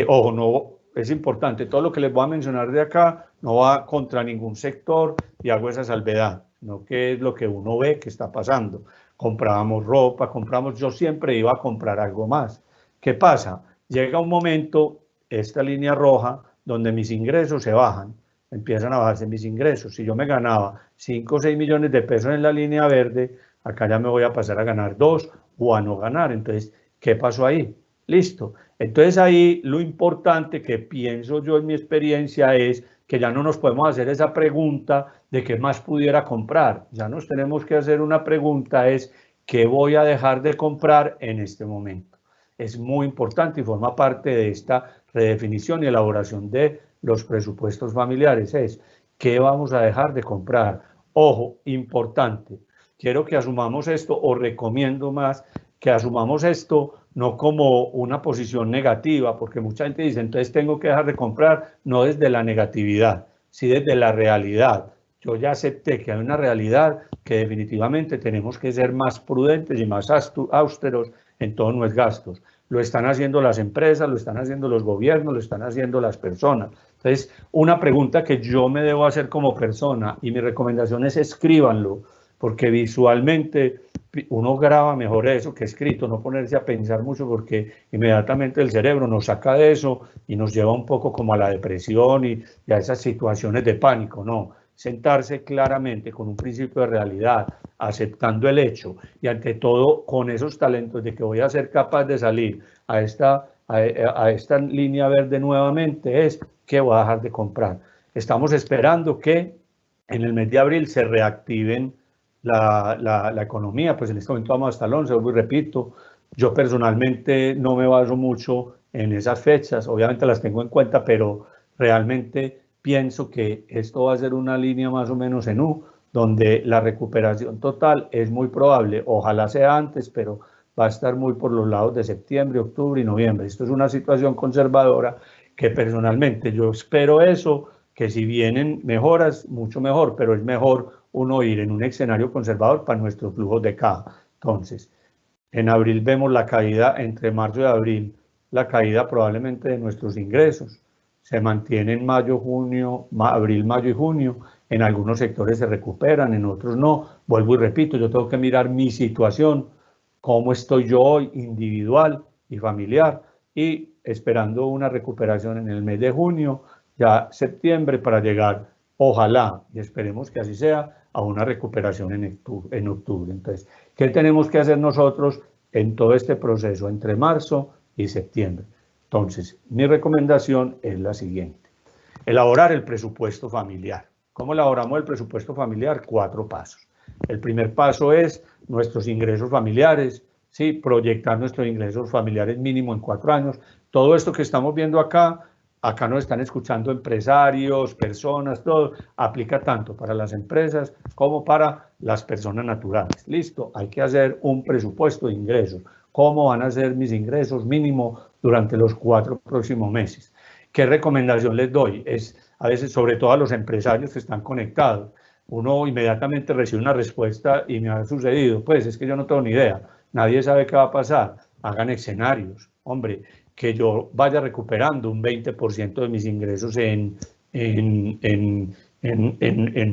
ojo, no, es importante, todo lo que les voy a mencionar de acá no va contra ningún sector y hago esa salvedad, no que es lo que uno ve que está pasando. Comprábamos ropa, yo siempre iba a comprar algo más. ¿Qué pasa? Llega un momento, esta línea roja, donde mis ingresos se bajan, empiezan a bajarse mis ingresos. Si yo me ganaba 5 o 6 millones de pesos en la línea verde, acá ya me voy a pasar a ganar 2 o a no ganar. Entonces, ¿qué pasó ahí? Listo. Entonces ahí lo importante que pienso yo en mi experiencia es que ya no nos podemos hacer esa pregunta de qué más pudiera comprar. Ya nos tenemos que hacer una pregunta es ¿qué voy a dejar de comprar en este momento? Es muy importante y forma parte de esta redefinición y elaboración de los presupuestos familiares. Es ¿qué vamos a dejar de comprar? Ojo, importante. Quiero que asumamos esto o recomiendo más que asumamos esto no como una posición negativa, porque mucha gente dice, entonces tengo que dejar de comprar, no desde la negatividad, sí desde la realidad. Yo ya acepté que hay una realidad que definitivamente tenemos que ser más prudentes y más austeros en todos nuestros gastos. Lo están haciendo las empresas, lo están haciendo los gobiernos, lo están haciendo las personas. Entonces, una pregunta que yo me debo hacer como persona y mi recomendación es escríbanlo, porque visualmente uno graba mejor eso que escrito, no ponerse a pensar mucho porque inmediatamente el cerebro nos saca de eso y nos lleva un poco como a la depresión y a esas situaciones de pánico, no. Sentarse claramente con un principio de realidad, aceptando el hecho y ante todo con esos talentos de que voy a ser capaz de salir a esta línea verde nuevamente es que voy a dejar de comprar. Estamos esperando que en el mes de abril se reactiven la economía, pues en este momento vamos hasta el 11, vuelvo y repito, yo personalmente no me baso mucho en esas fechas, obviamente las tengo en cuenta, pero realmente pienso que esto va a ser una línea más o menos en U, donde la recuperación total es muy probable, ojalá sea antes, pero va a estar muy por los lados de septiembre, octubre y noviembre. Esto es una situación conservadora que personalmente yo espero eso, que si vienen mejoras, mucho mejor, pero es mejor uno ir en un escenario conservador para nuestros flujos de caja. Entonces, en abril vemos la caída, entre marzo y abril, la caída probablemente de nuestros ingresos. Se mantiene en mayo, junio, abril, mayo y junio. En algunos sectores se recuperan, en otros no. Vuelvo y repito, yo tengo que mirar mi situación, cómo estoy yo hoy, individual y familiar, y esperando una recuperación en el mes de junio, ya septiembre, para llegar, ojalá, y esperemos que así sea, a una recuperación en octubre. Entonces, ¿qué tenemos que hacer nosotros en todo este proceso entre marzo y septiembre? Entonces, mi recomendación es la siguiente. Elaborar el presupuesto familiar. ¿Cómo elaboramos el presupuesto familiar? 4 pasos. El primer paso es nuestros ingresos familiares, ¿sí? Proyectar nuestros ingresos familiares mínimo en 4 años. Todo esto que estamos viendo acá nos están escuchando empresarios, personas, todo, aplica tanto para las empresas como para las personas naturales. Listo, hay que hacer un presupuesto de ingresos. ¿Cómo van a ser mis ingresos mínimo durante los 4 próximos meses? ¿Qué recomendación les doy? Es a veces, sobre todo a los empresarios que están conectados, uno inmediatamente recibe una respuesta y me ha sucedido, pues es que yo no tengo ni idea, nadie sabe qué va a pasar, hagan escenarios, hombre, que yo vaya recuperando un 20% de mis ingresos en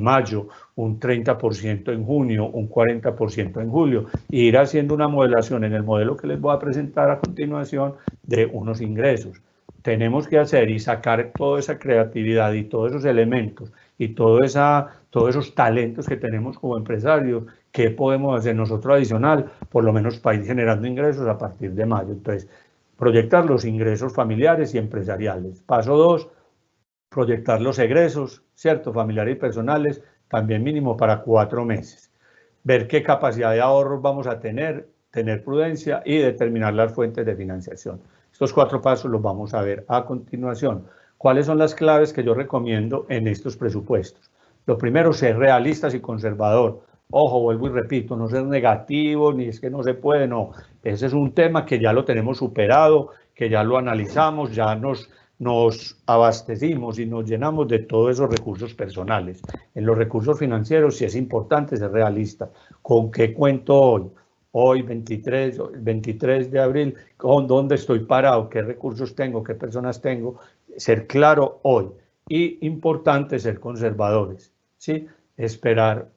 mayo, un 30% en junio, un 40% en julio, e ir haciendo una modelación en el modelo que les voy a presentar a continuación de unos ingresos. Tenemos que hacer y sacar toda esa creatividad y todos esos elementos y todos esos talentos que tenemos como empresarios, ¿qué podemos hacer nosotros adicional? Por lo menos para ir generando ingresos a partir de mayo. Entonces, proyectar los ingresos familiares y empresariales. Paso 2, proyectar los egresos, ¿cierto? Familiares y personales, también mínimo para 4 meses. Ver qué capacidad de ahorros vamos a tener prudencia y determinar las fuentes de financiación. Estos 4 pasos los vamos a ver a continuación. ¿Cuáles son las claves que yo recomiendo en estos presupuestos? Lo primero, ser realistas y conservador. Ojo, vuelvo y repito, no ser negativo, ni es que no se puede, no. Ese es un tema que ya lo tenemos superado, que ya lo analizamos, ya nos abastecimos y nos llenamos de todos esos recursos personales. En los recursos financieros sí es importante ser realista. ¿Con qué cuento hoy? Hoy, 23 de abril, ¿con dónde estoy parado? ¿Qué recursos tengo? ¿Qué personas tengo? Ser claro hoy. Y importante ser conservadores, ¿sí? Esperar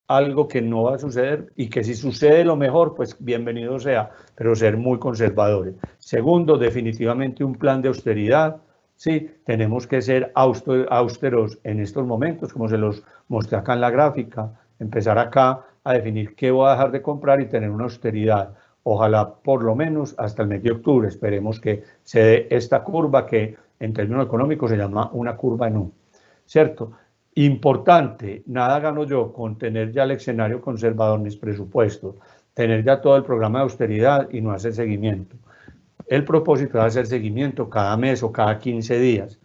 algo que no va a suceder y que si sucede lo mejor, pues bienvenido sea, pero ser muy conservadores. Segundo, definitivamente un plan de austeridad. Sí, tenemos que ser austeros en estos momentos, como se los mostré acá en la gráfica, empezar acá a definir qué voy a dejar de comprar y tener una austeridad. Ojalá por lo menos hasta el mes de octubre, esperemos que se dé esta curva que en términos económicos se llama una curva en U, ¿cierto? Importante, nada gano yo con tener ya el escenario conservador en mis presupuestos, tener ya todo el programa de austeridad y no hacer seguimiento. El propósito es hacer seguimiento cada mes o cada 15 días.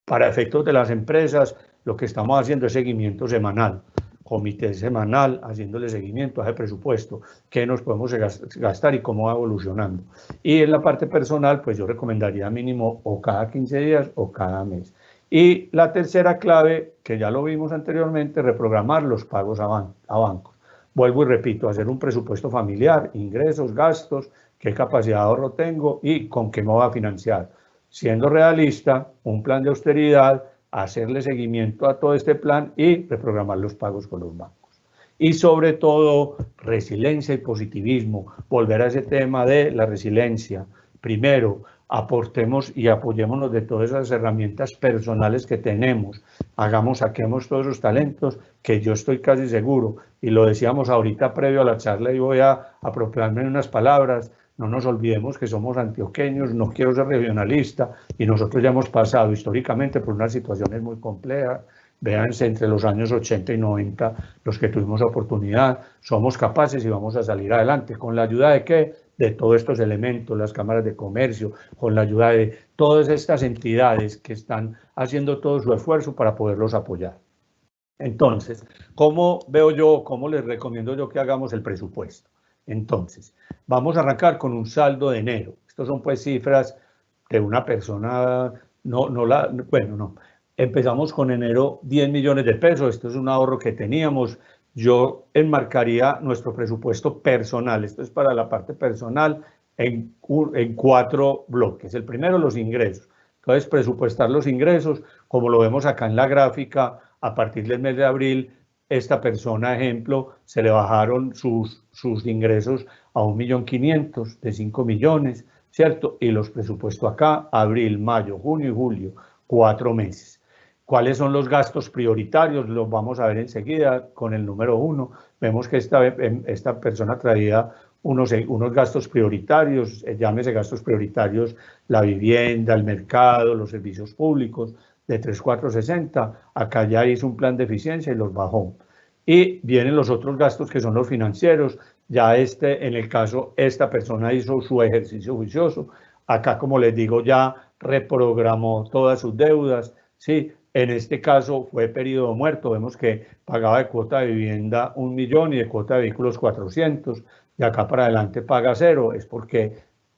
Para efectos de las empresas, lo que estamos haciendo es seguimiento semanal, comité semanal, haciéndole seguimiento a ese presupuesto, qué nos podemos gastar y cómo va evolucionando. Y en la parte personal, pues yo recomendaría mínimo o cada 15 días o cada mes. Y la tercera clave, que ya lo vimos anteriormente, reprogramar los pagos a bancos. Vuelvo y repito, hacer un presupuesto familiar, ingresos, gastos, qué capacidad de ahorro tengo y con qué me voy a financiar. Siendo realista, un plan de austeridad, hacerle seguimiento a todo este plan y reprogramar los pagos con los bancos. Y sobre todo, resiliencia y positivismo, volver a ese tema de la resiliencia. Primero, aportemos y apoyémonos de todas esas herramientas personales que tenemos, saquemos todos esos talentos que yo estoy casi seguro, y lo decíamos ahorita previo a la charla y voy a apropiarme en unas palabras, no nos olvidemos que somos antioqueños, no quiero ser regionalista, y nosotros ya hemos pasado históricamente por unas situaciones muy complejas. Véanse, entre los años 80 y 90, los que tuvimos oportunidad, somos capaces y vamos a salir adelante. ¿Con la ayuda de qué? De todos estos elementos, las cámaras de comercio, con la ayuda de todas estas entidades que están haciendo todo su esfuerzo para poderlos apoyar. Entonces, ¿cómo veo yo, cómo les recomiendo yo que hagamos el presupuesto? Entonces, vamos a arrancar con un saldo de enero. Estos son pues cifras de una persona, no. Empezamos con enero 10 millones de pesos, esto es un ahorro que teníamos. Yo enmarcaría nuestro presupuesto personal, esto es para la parte personal, en 4 bloques. El primero, los ingresos. Entonces, presupuestar los ingresos, como lo vemos acá en la gráfica, a partir del mes de abril, esta persona, ejemplo, se le bajaron sus ingresos a 1.500.000 de 5 millones, ¿cierto? Y los presupuesto acá, abril, mayo, junio y julio, 4 meses. ¿Cuáles son los gastos prioritarios? Los vamos a ver enseguida con el número 1. Vemos que esta persona traía unos gastos prioritarios, llámese gastos prioritarios, la vivienda, el mercado, los servicios públicos, de 3.460, acá ya hizo un plan de eficiencia y los bajó. Y vienen los otros gastos que son los financieros, ya en el caso, esta persona hizo su ejercicio juicioso, acá como les digo ya reprogramó todas sus deudas, ¿sí? En este caso fue periodo muerto, vemos que pagaba de cuota de vivienda 1 millón y de cuota de vehículos 400, de acá para adelante paga 0, es porque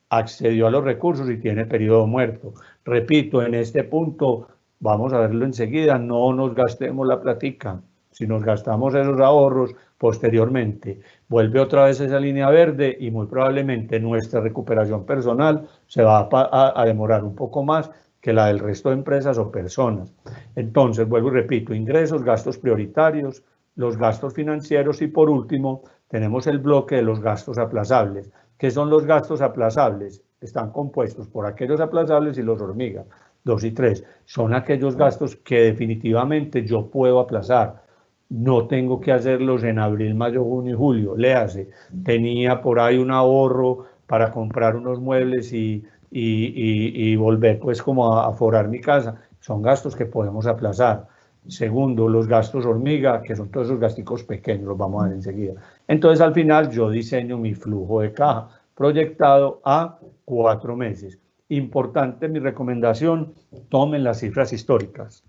accedió a los recursos y tiene periodo muerto. Repito, en este punto vamos a verlo enseguida, no nos gastemos la platica. Si nos gastamos esos ahorros, posteriormente vuelve otra vez esa línea verde y muy probablemente nuestra recuperación personal se va a demorar un poco más que la del resto de empresas o personas. Entonces, vuelvo y repito, ingresos, gastos prioritarios, los gastos financieros y por último tenemos el bloque de los gastos aplazables. ¿Qué son los gastos aplazables? Están compuestos por aquellos aplazables y los hormigas. 2 y 3 son aquellos gastos que definitivamente yo puedo aplazar. No tengo que hacerlos en abril, mayo, junio y julio. Léase, tenía por ahí un ahorro para comprar unos muebles y volver pues como a forrar mi casa. Son gastos que podemos aplazar. Segundo, los gastos hormiga, que son todos esos gasticos pequeños, los vamos a ver enseguida. Entonces, al final, yo diseño mi flujo de caja proyectado a 4 meses. Importante mi recomendación, tomen las cifras históricas.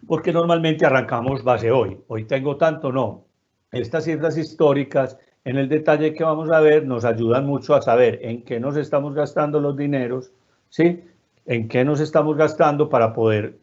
Porque normalmente arrancamos base hoy. Hoy tengo tanto, no. Estas cifras históricas, en el detalle que vamos a ver, nos ayudan mucho a saber en qué nos estamos gastando los dineros, ¿sí? En qué nos estamos gastando para poder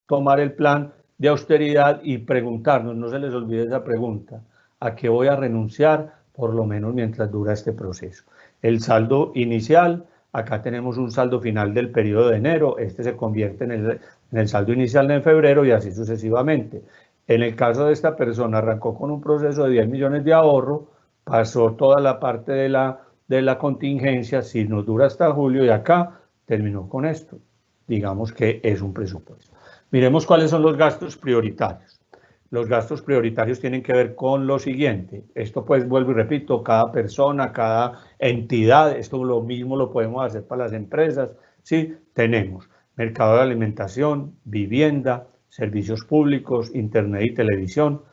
tomar el plan de austeridad y preguntarnos, no se les olvide esa pregunta, ¿a qué voy a renunciar por lo menos mientras dura este proceso? El saldo inicial, acá tenemos un saldo final del periodo de enero, este se convierte en el saldo inicial de febrero y así sucesivamente. En el caso de esta persona arrancó con un proceso de 10 millones de ahorro, pasó toda la parte de la contingencia, si nos dura hasta julio y acá terminó con esto. Digamos que es un presupuesto. Miremos cuáles son los gastos prioritarios. Los gastos prioritarios tienen que ver con lo siguiente. Esto pues vuelvo y repito, cada persona, cada entidad, esto lo mismo lo podemos hacer para las empresas. Sí, tenemos mercado de alimentación, vivienda, servicios públicos, internet y televisión.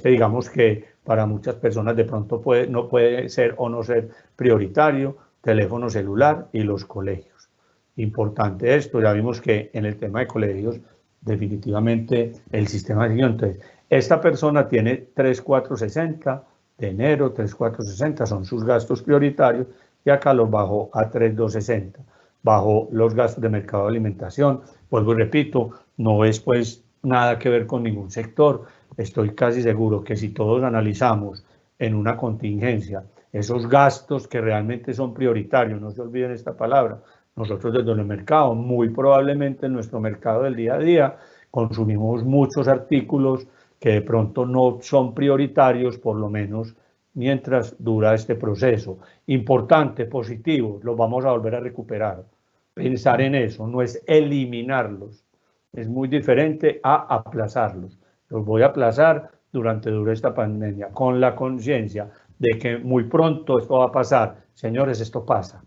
Digamos que para muchas personas de pronto no puede ser o no ser prioritario, teléfono celular y los colegios. Importante esto, ya vimos que en el tema de colegios definitivamente el sistema siguió. Entonces, esta persona tiene 3,460 de enero, 3,460 son sus gastos prioritarios y acá los bajó a 3,260. Bajó los gastos de mercado de alimentación. Vuelvo y repito, no es pues nada que ver con ningún sector. Estoy casi seguro que si todos analizamos en una contingencia esos gastos que realmente son prioritarios, no se olviden esta palabra, nosotros desde el mercado, muy probablemente en nuestro mercado del día a día, consumimos muchos artículos que de pronto no son prioritarios, por lo menos mientras dura este proceso. Importante, positivo, los vamos a volver a recuperar. Pensar en eso, no es eliminarlos, es muy diferente a aplazarlos. Los voy a aplazar durante esta pandemia, con la conciencia de que muy pronto esto va a pasar. Señores, esto pasa.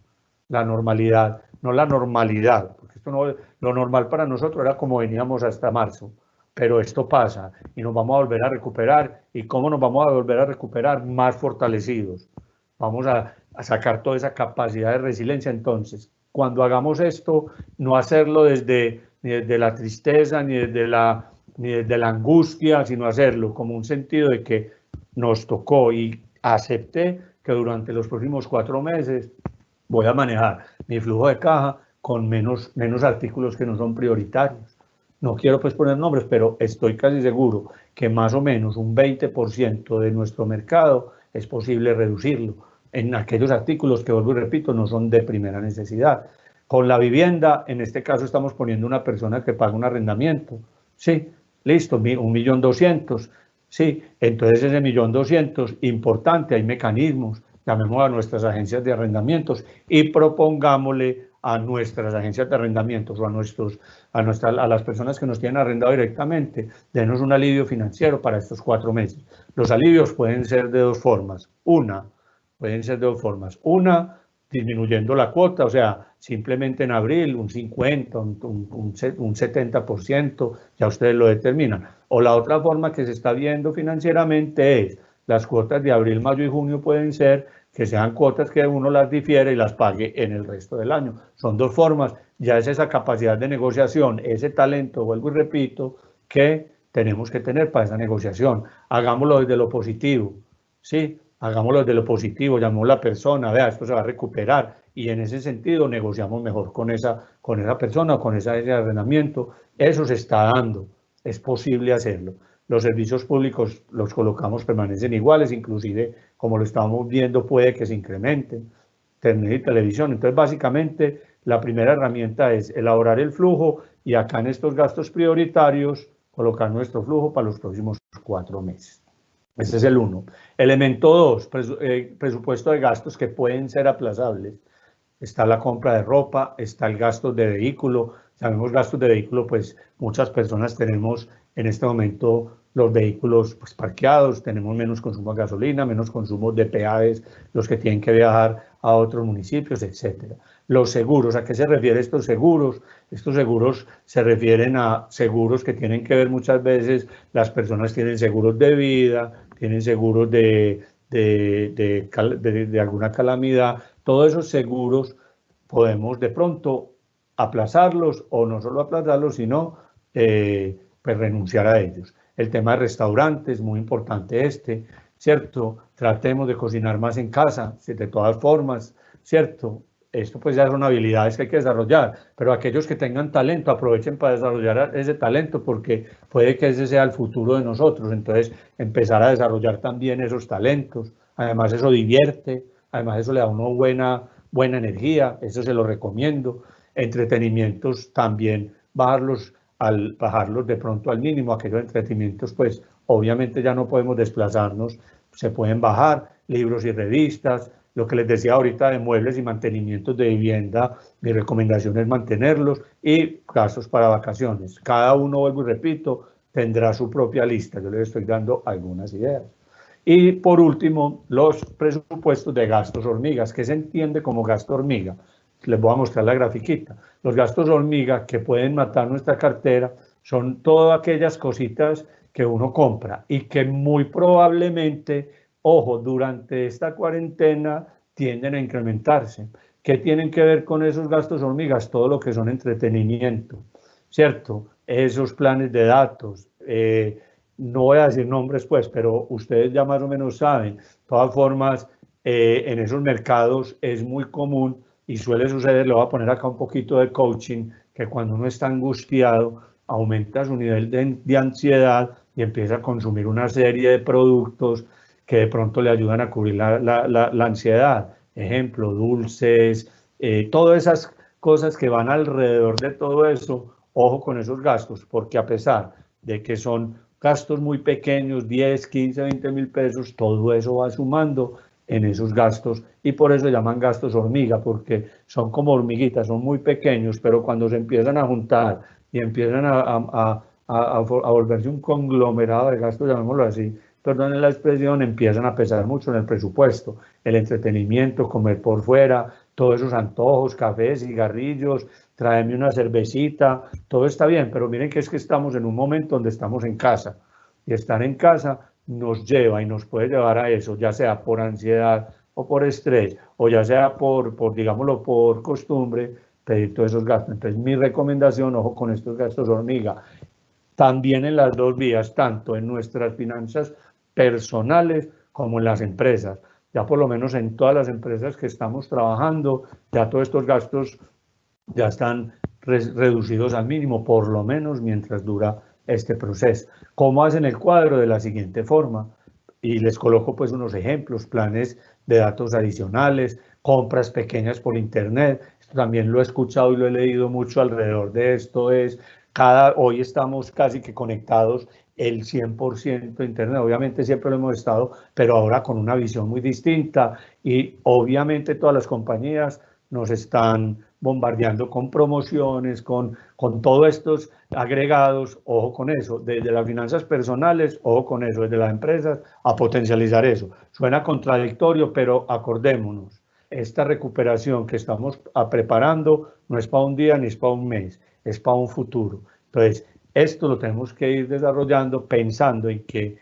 La normalidad, no la normalidad, porque esto no, lo normal para nosotros era como veníamos hasta marzo, pero esto pasa y nos vamos a volver a recuperar. ¿Y cómo nos vamos a volver a recuperar? Más fortalecidos. Vamos a sacar toda esa capacidad de resiliencia. Entonces, cuando hagamos esto, no hacerlo ni desde la tristeza, ni desde la angustia, sino hacerlo como un sentido de que nos tocó y acepté que durante los próximos 4 meses voy a manejar mi flujo de caja con menos artículos que no son prioritarios. No quiero pues poner nombres, pero estoy casi seguro que más o menos un 20% de nuestro mercado es posible reducirlo en aquellos artículos que, vuelvo y repito, no son de primera necesidad. Con la vivienda, en este caso estamos poniendo una persona que paga un arrendamiento. Sí, listo, 1.200.000. Sí, entonces ese 1.200.000, importante, hay mecanismos. Llamemos a nuestras agencias de arrendamientos y propongámosle a nuestras agencias de arrendamientos o a las personas que nos tienen arrendado directamente, denos un alivio financiero para estos 4 meses. Los alivios pueden ser de dos formas. Una, disminuyendo la cuota, o sea, simplemente en abril un 50, un 70%, ya ustedes lo determinan. O la otra forma que se está viendo financieramente es las cuotas de abril, mayo y junio pueden ser que sean cuotas que uno las difiere y las pague en el resto del año. Son dos formas, ya es esa capacidad de negociación, ese talento, vuelvo y repito, que tenemos que tener para esa negociación. Hagámoslo desde lo positivo, ¿sí? hagámoslo de lo positivo, llamamos a la persona, vea, esto se va a recuperar, y en ese sentido negociamos mejor con esa persona o con ese arrendamiento. Eso se está dando, es posible hacerlo. Los servicios públicos los colocamos, permanecen iguales, inclusive, como lo estamos viendo, puede que se incrementen, internet y televisión. Entonces, básicamente, la primera herramienta es elaborar el flujo y acá en estos gastos prioritarios, colocar nuestro flujo para los próximos 4 meses. Ese es el 1. Elemento 2, presupuesto de gastos que pueden ser aplazables. Está la compra de ropa, está el gasto de vehículo. Sabemos gastos de vehículo, pues muchas personas tenemos en este momento los vehículos pues, parqueados, tenemos menos consumo de gasolina, menos consumo de peajes, los que tienen que viajar a otros municipios, etc. Los seguros, ¿a qué se refieren estos seguros? Estos seguros se refieren a seguros que tienen que ver muchas veces, las personas tienen seguros de vida, tienen seguros de alguna calamidad. Todos esos seguros podemos de pronto aplazarlos o no solo aplazarlos, sino pues renunciar a ellos. El tema de restaurantes, muy importante ¿cierto? Tratemos de cocinar más en casa, de todas formas, ¿cierto? Esto pues ya son habilidades que hay que desarrollar, pero aquellos que tengan talento aprovechen para desarrollar ese talento porque puede que ese sea el futuro de nosotros, entonces empezar a desarrollar también esos talentos, además eso divierte, además eso le da a uno buena energía, eso se lo recomiendo. Entretenimientos también, bajarlos de pronto al mínimo, aquellos entretenimientos pues obviamente ya no podemos desplazarnos, se pueden bajar, libros y revistas. Lo que les decía ahorita de muebles y mantenimientos de vivienda, mi recomendación es mantenerlos, y gastos para vacaciones. Cada uno, vuelvo y repito, tendrá su propia lista. Yo les estoy dando algunas ideas. Y por último, los presupuestos de gastos hormigas. ¿Qué se entiende como gasto hormiga? Les voy a mostrar la grafiquita. Los gastos hormiga que pueden matar nuestra cartera son todas aquellas cositas que uno compra y que muy probablemente, ojo, durante esta cuarentena tienden a incrementarse. ¿Qué tienen que ver con esos gastos hormigas? Todo lo que son entretenimiento, ¿cierto? Esos planes de datos, no voy a decir nombres pues, pero ustedes ya más o menos saben. De todas formas, en esos mercados es muy común y suele suceder, le voy a poner acá un poquito de coaching, que cuando uno está angustiado, aumenta su nivel de ansiedad y empieza a consumir una serie de productos que de pronto le ayudan a cubrir la ansiedad. Ejemplo, dulces, todas esas cosas que van alrededor de todo eso. Ojo con esos gastos, porque a pesar de que son gastos muy pequeños, 10, 15, 20 mil pesos, todo eso va sumando en esos gastos y por eso se llaman gastos hormiga, porque son como hormiguitas, son muy pequeños, pero cuando se empiezan a juntar y empiezan a volverse un conglomerado de gastos, llamémoslo así, perdonen la expresión, empiezan a pesar mucho en el presupuesto. El entretenimiento, comer por fuera, todos esos antojos, cafés, cigarrillos, tráeme una cervecita, todo está bien, pero miren que es que estamos en un momento donde estamos en casa, y estar en casa nos lleva y nos puede llevar a eso, ya sea por ansiedad o por estrés, o ya sea digámoslo, por costumbre, pedir todos esos gastos. Entonces, mi recomendación, ojo con estos gastos hormiga, también en las dos vías, tanto en nuestras finanzas personales como en las empresas. Ya por lo menos en todas las empresas que estamos trabajando, ya todos estos gastos ya están reducidos al mínimo, por lo menos mientras dura este proceso. ¿Cómo hacen el cuadro? De la siguiente forma, y les coloco pues unos ejemplos: planes de datos adicionales, compras pequeñas por internet. Esto también lo he escuchado y lo he leído mucho alrededor de esto. Hoy estamos casi que conectados el 100% a internet, obviamente siempre lo hemos estado, pero ahora con una visión muy distinta, y obviamente todas las compañías nos están bombardeando con promociones, con todos estos agregados. Ojo con eso, desde las finanzas personales, ojo con eso, desde las empresas, a potencializar eso. Suena contradictorio, pero acordémonos, esta recuperación que estamos preparando no es para un día ni es para un mes, es para un futuro. Entonces, esto lo tenemos que ir desarrollando pensando en que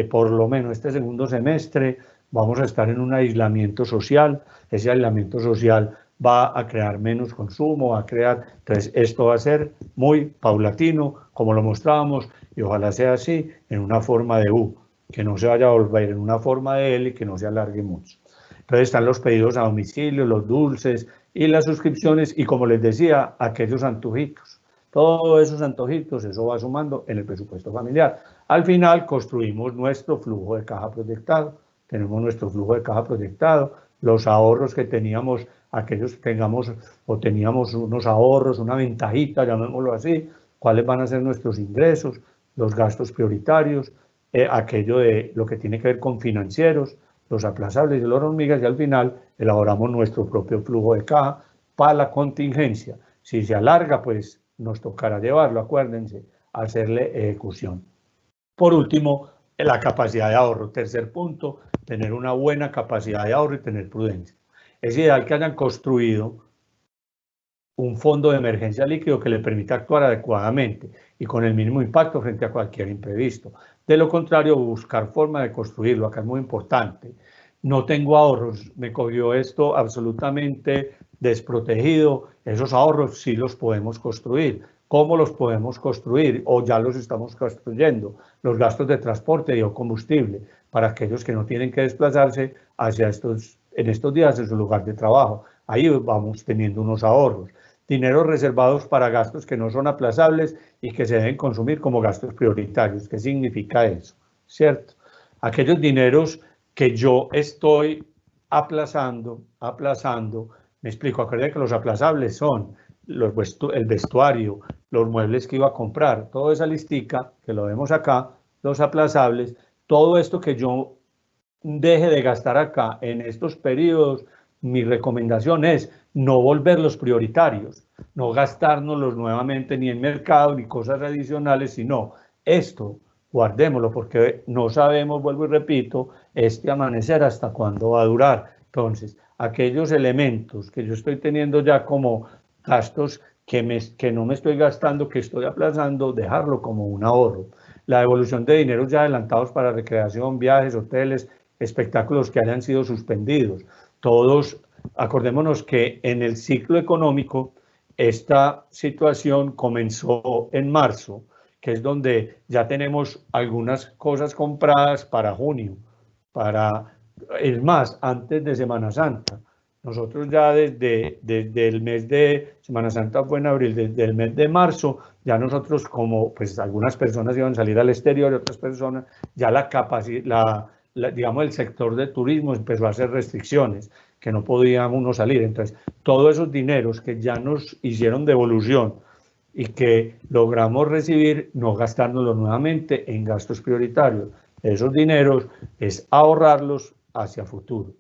por lo menos este segundo semestre vamos a estar en un aislamiento social. Ese aislamiento social va a crear menos consumo, entonces esto va a ser muy paulatino, como lo mostrábamos, y ojalá sea así, en una forma de U. que no se vaya a volver en una forma de él y que no se alargue mucho. Entonces están los pedidos a domicilio, los dulces y las suscripciones y, como les decía, aquellos antojitos. Todos esos antojitos, eso va sumando en el presupuesto familiar. Al final construimos nuestro flujo de caja proyectado. Tenemos nuestro flujo de caja proyectado, los ahorros que teníamos, aquellos que tengamos o teníamos unos ahorros, una ventajita, llamémoslo así, cuáles van a ser nuestros ingresos, los gastos prioritarios, aquello de lo que tiene que ver con financieros, los aplazables y los hormigas, y al final elaboramos nuestro propio flujo de caja para la contingencia. Si se alarga, pues nos tocará llevarlo, acuérdense, hacerle ejecución. Por último, la capacidad de ahorro. Tercer punto, tener una buena capacidad de ahorro y tener prudencia. Es ideal que hayan construido un fondo de emergencia líquido que le permita actuar adecuadamente y con el mínimo impacto frente a cualquier imprevisto. De lo contrario, buscar forma de construirlo. Acá es muy importante. No tengo ahorros, me cogió esto absolutamente desprotegido. Esos ahorros sí los podemos construir. ¿Cómo los podemos construir? O ya los estamos construyendo. Los gastos de transporte y o combustible para aquellos que no tienen que desplazarse en estos días en su lugar de trabajo. Ahí vamos teniendo unos ahorros. Dineros reservados para gastos que no son aplazables y que se deben consumir como gastos prioritarios. ¿Qué significa eso? ¿Cierto? Aquellos dineros que yo estoy aplazando, me explico, acuérdense que los aplazables son el vestuario, los muebles que iba a comprar, toda esa listica que lo vemos acá, los aplazables, todo esto que yo deje de gastar acá en estos periodos, mi recomendación es no volverlos prioritarios, no gastárnoslos nuevamente ni en mercado ni cosas adicionales, sino esto, guardémoslo porque no sabemos, vuelvo y repito, este amanecer hasta cuándo va a durar. Entonces, aquellos elementos que yo estoy teniendo ya como gastos que no me estoy gastando, que estoy aplazando, dejarlo como un ahorro. La devolución de dineros ya adelantados para recreación, viajes, hoteles, espectáculos que hayan sido suspendidos. Todos, acordémonos que en el ciclo económico, esta situación comenzó en marzo, que es donde ya tenemos algunas cosas compradas para junio, es más, antes de Semana Santa. Nosotros ya desde el mes de Semana Santa fue en abril, desde el mes de marzo, ya nosotros como pues algunas personas iban a salir al exterior y otras personas, ya la capacidad, digamos el sector de turismo empezó a hacer restricciones, que no podíamos uno salir. Entonces, todos esos dineros que ya nos hicieron devolución y que logramos recibir, no gastárnoslos nuevamente en gastos prioritarios. Esos dineros es ahorrarlos hacia futuro.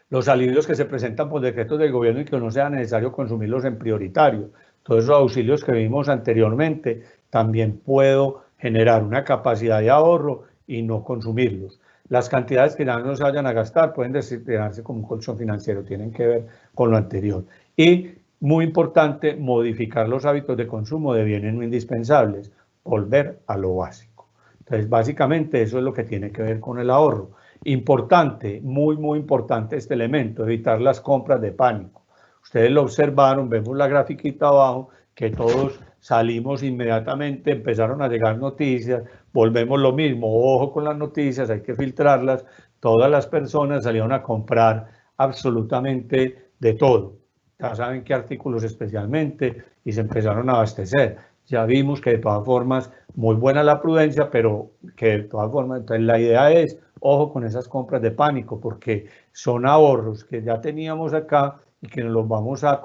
Los alivios que se presentan por decretos del gobierno y que no sea necesario consumirlos en prioritario. Todos esos auxilios que vimos anteriormente, también puedo generar una capacidad de ahorro y no consumirlos. Las cantidades que ya no se vayan a gastar pueden destinarse como un colchón financiero, tienen que ver con lo anterior. Y, muy importante, modificar los hábitos de consumo de bienes no indispensables, volver a lo básico. Entonces, básicamente, eso es lo que tiene que ver con el ahorro. Importante, muy importante este elemento, evitar las compras de pánico. Ustedes lo observaron, vemos la grafiquita abajo, que todos salimos inmediatamente, empezaron a llegar noticias, volvemos lo mismo, ojo con las noticias, hay que filtrarlas. Todas las personas salieron a comprar absolutamente de todo. Ya saben qué artículos especialmente y se empezaron a abastecer. Ya vimos que de todas formas, muy buena la prudencia, pero que de todas formas, entonces la idea es, ojo con esas compras de pánico, porque son ahorros que ya teníamos acá y que nos vamos a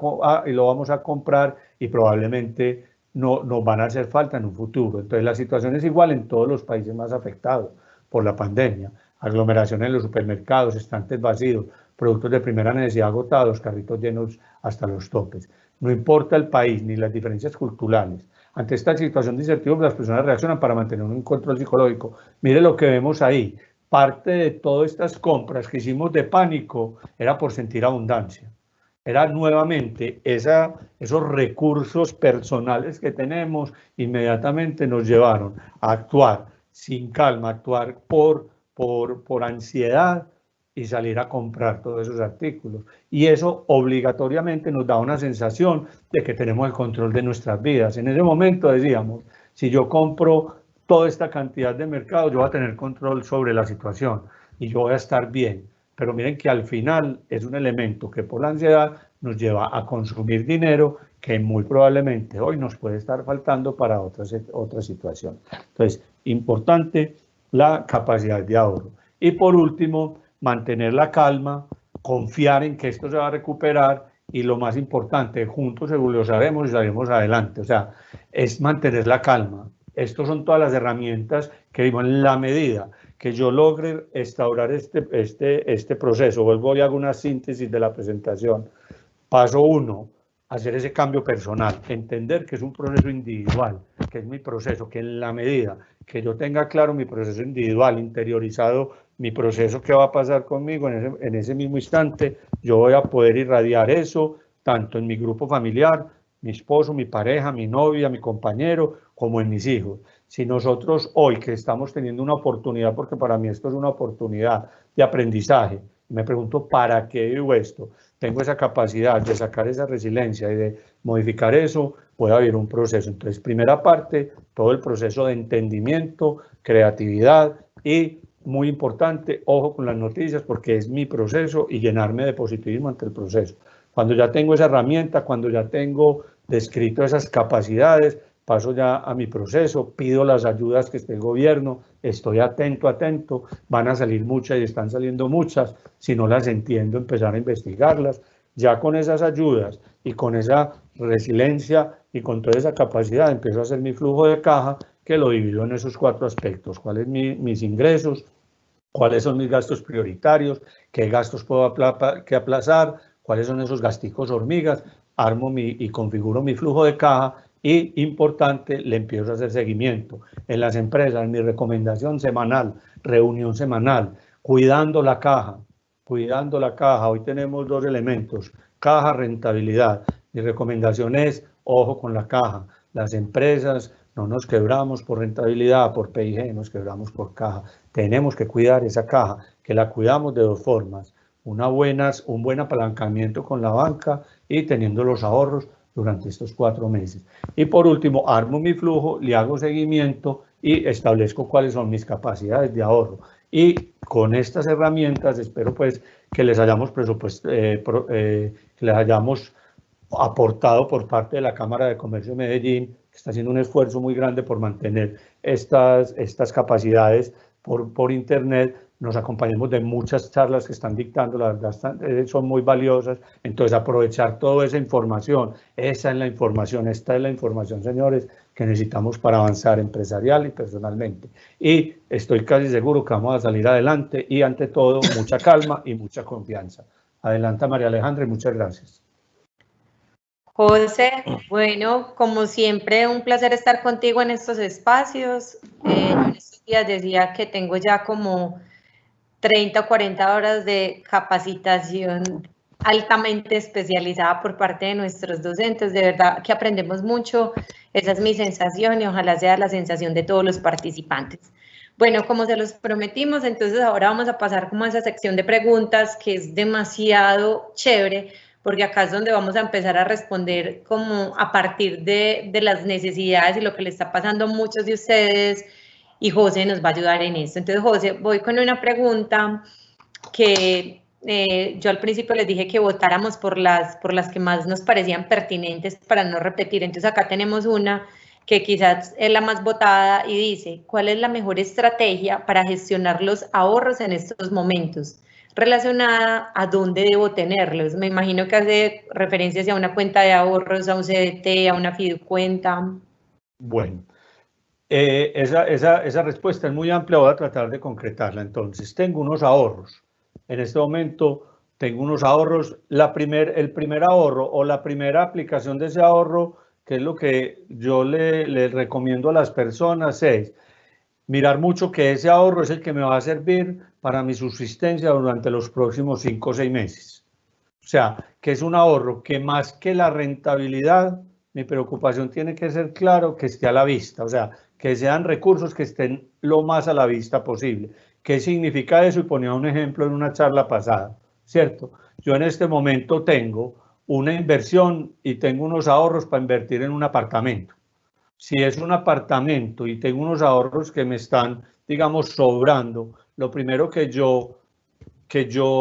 comprar y probablemente no nos van a hacer falta en un futuro. Entonces la situación es igual en todos los países más afectados por la pandemia. Aglomeraciones en los supermercados, estantes vacíos, productos de primera necesidad agotados, carritos llenos hasta los topes. No importa el país ni las diferencias culturales. Ante esta situación de incertidumbre, las personas reaccionan para mantener un control psicológico. Mire lo que vemos ahí. Parte de todas estas compras que hicimos de pánico era por sentir abundancia. Era nuevamente esos recursos personales que tenemos, inmediatamente nos llevaron a actuar sin calma, a actuar por ansiedad y salir a comprar todos esos artículos. Y eso obligatoriamente nos da una sensación de que tenemos el control de nuestras vidas. En ese momento decíamos, si yo compro toda esta cantidad de mercado, yo voy a tener control sobre la situación y yo voy a estar bien. Pero miren que al final es un elemento que por la ansiedad nos lleva a consumir dinero que muy probablemente hoy nos puede estar faltando para otra situación. Entonces, importante la capacidad de ahorro. Y por último, mantener la calma, confiar en que esto se va a recuperar y lo más importante, juntos lo sabemos y salimos adelante. O sea, es mantener la calma. Estas son todas las herramientas que digo, en la medida que yo logre instaurar este proceso, vuelvo y hago una síntesis de la presentación. Paso 1, hacer ese cambio personal, entender que es un proceso individual, que es mi proceso, que en la medida que yo tenga claro mi proceso individual, interiorizado, mi proceso que va a pasar conmigo en ese mismo instante, yo voy a poder irradiar eso, tanto en mi grupo familiar, mi esposo, mi pareja, mi novia, mi compañero, como en mis hijos. Si nosotros hoy que estamos teniendo una oportunidad, porque para mí esto es una oportunidad de aprendizaje, me pregunto, ¿para qué vivo esto? Tengo esa capacidad de sacar esa resiliencia y de modificar eso, puede haber un proceso. Entonces, primera parte, todo el proceso de entendimiento, creatividad y, muy importante, ojo con las noticias porque es mi proceso y llenarme de positivismo ante el proceso. Cuando ya tengo esa herramienta, cuando ya tengo descrito esas capacidades, paso ya a mi proceso, pido las ayudas que esté el gobierno, estoy atento, van a salir muchas y están saliendo muchas, si no las entiendo, empezar a investigarlas. Ya con esas ayudas y con esa resiliencia y con toda esa capacidad, empiezo a hacer mi flujo de caja, que lo divido en esos 4 aspectos. ¿Cuáles son mis ingresos? ¿Cuáles son mis gastos prioritarios? ¿Qué gastos puedo aplazar? ¿Cuáles son esos gasticos hormigas? Armo y configuro mi flujo de caja y, importante, le empiezo a hacer seguimiento. En las empresas, mi recomendación semanal, reunión semanal, cuidando la caja. Hoy tenemos 2 elementos, caja, rentabilidad. Mi recomendación es, ojo con la caja. Las empresas no nos quebramos por rentabilidad, por PIG, nos quebramos por caja. Tenemos que cuidar esa caja, que la cuidamos de 2 formas. Un buen apalancamiento con la banca y teniendo los ahorros durante estos 4 meses. Y por último, armo mi flujo, le hago seguimiento y establezco cuáles son mis capacidades de ahorro. Y con estas herramientas espero pues que les hayamos aportado por parte de la Cámara de Comercio de Medellín, que está haciendo un esfuerzo muy grande por mantener estas capacidades por Internet. Nos acompañamos de muchas charlas que están dictando, la verdad son muy valiosas, entonces aprovechar toda esa información, esta es la información, señores, que necesitamos para avanzar empresarial y personalmente. Y estoy casi seguro que vamos a salir adelante y ante todo mucha calma y mucha confianza. Adelanta María Alejandra y muchas gracias. José, bueno, como siempre, un placer estar contigo en estos espacios. En estos días decía que tengo ya como 30 o 40 horas de capacitación altamente especializada por parte de nuestros docentes. De verdad que aprendemos mucho. Esa es mi sensación y ojalá sea la sensación de todos los participantes. Bueno, como se los prometimos, entonces ahora vamos a pasar como a esa sección de preguntas que es demasiado chévere, porque acá es donde vamos a empezar a responder como a partir de las necesidades y lo que le está pasando a muchos de ustedes, y José nos va a ayudar en esto. Entonces, José, voy con una pregunta que yo al principio les dije que votáramos por las que más nos parecían pertinentes para no repetir. Entonces, acá tenemos una que quizás es la más votada y dice, ¿cuál es la mejor estrategia para gestionar los ahorros en estos momentos? Relacionada a dónde debo tenerlos. Me imagino que hace referencias a una cuenta de ahorros, a un CDT, a una fiducuenta. Bueno, esa respuesta es muy amplia, voy a tratar de concretarla. Entonces, tengo unos ahorros. En este momento tengo unos ahorros. El primer ahorro o la primera aplicación de ese ahorro, que es lo que yo le recomiendo a las personas, es mirar mucho que ese ahorro es el que me va a servir para mi subsistencia durante los próximos 5 o 6 meses. O sea, que es un ahorro que más que la rentabilidad, mi preocupación tiene que ser claro que esté a la vista, o sea, que sean recursos que estén lo más a la vista posible. ¿Qué significa eso? Y ponía un ejemplo en una charla pasada, ¿cierto? Yo en este momento tengo una inversión y tengo unos ahorros para invertir en un apartamento. Si es un apartamento y tengo unos ahorros que me están, digamos, sobrando, lo primero que yo,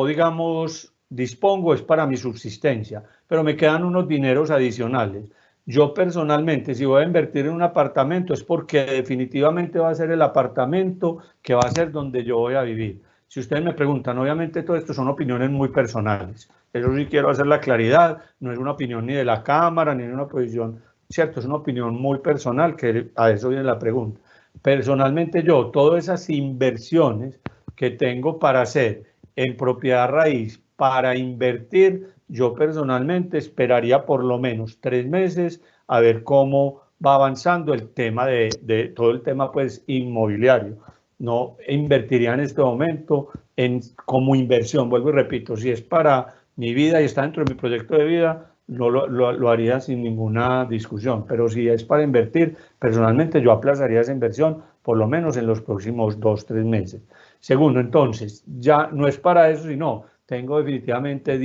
digamos, dispongo es para mi subsistencia, pero me quedan unos dineros adicionales. Yo personalmente, si voy a invertir en un apartamento, es porque definitivamente va a ser el apartamento que va a ser donde yo voy a vivir. Si ustedes me preguntan, obviamente todo esto son opiniones muy personales. Eso sí quiero hacer la claridad, no es una opinión ni de la Cámara, ni de una posición, cierto, es una opinión muy personal, que a eso viene la pregunta. Personalmente yo, todas esas inversiones que tengo para hacer en propiedad raíz, para invertir, yo personalmente esperaría por lo menos 3 meses a ver cómo va avanzando el tema de todo el tema pues inmobiliario. No invertiría en este momento como inversión, vuelvo y repito, si es para mi vida y está dentro de mi proyecto de vida, no lo haría sin ninguna discusión, pero si es para invertir, personalmente yo aplazaría esa inversión por lo menos en los próximos 2-3 meses. Segundo, entonces, ya no es para eso, sino tengo definitivamente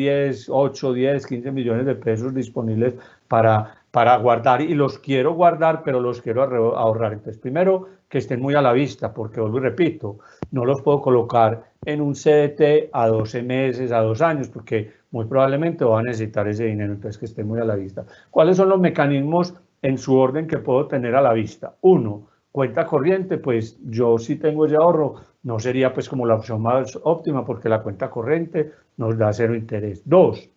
8, 10, 15 millones de pesos disponibles para guardar y los quiero guardar, pero los quiero ahorrar. Entonces, primero, que estén muy a la vista, porque vuelvo y repito, no los puedo colocar en un CDT a 12 meses, a 2 años, porque muy probablemente voy a necesitar ese dinero, entonces que esté muy a la vista. ¿Cuáles son los mecanismos en su orden que puedo tener a la vista? Uno, cuenta corriente, pues yo sí tengo ese ahorro, no sería pues como la opción más óptima porque la cuenta corriente nos da 0 interés. Dos,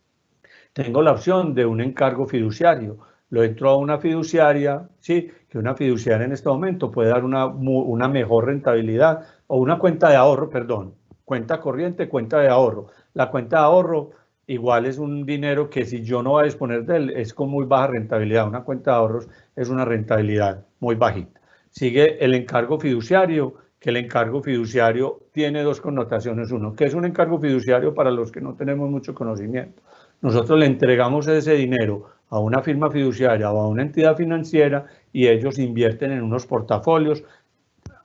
tengo la opción de un encargo fiduciario. Lo entro a una fiduciaria, sí, que una fiduciaria en este momento puede dar una mejor rentabilidad o una cuenta de ahorro, perdón, cuenta corriente, cuenta de ahorro. La cuenta de ahorro igual es un dinero que si yo no voy a disponer de él es con muy baja rentabilidad. Una cuenta de ahorros es una rentabilidad muy bajita. Sigue el encargo fiduciario, que el encargo fiduciario tiene dos connotaciones. Uno, que es un encargo fiduciario para los que no tenemos mucho conocimiento. Nosotros le entregamos ese dinero a una firma fiduciaria o a una entidad financiera y ellos invierten en unos portafolios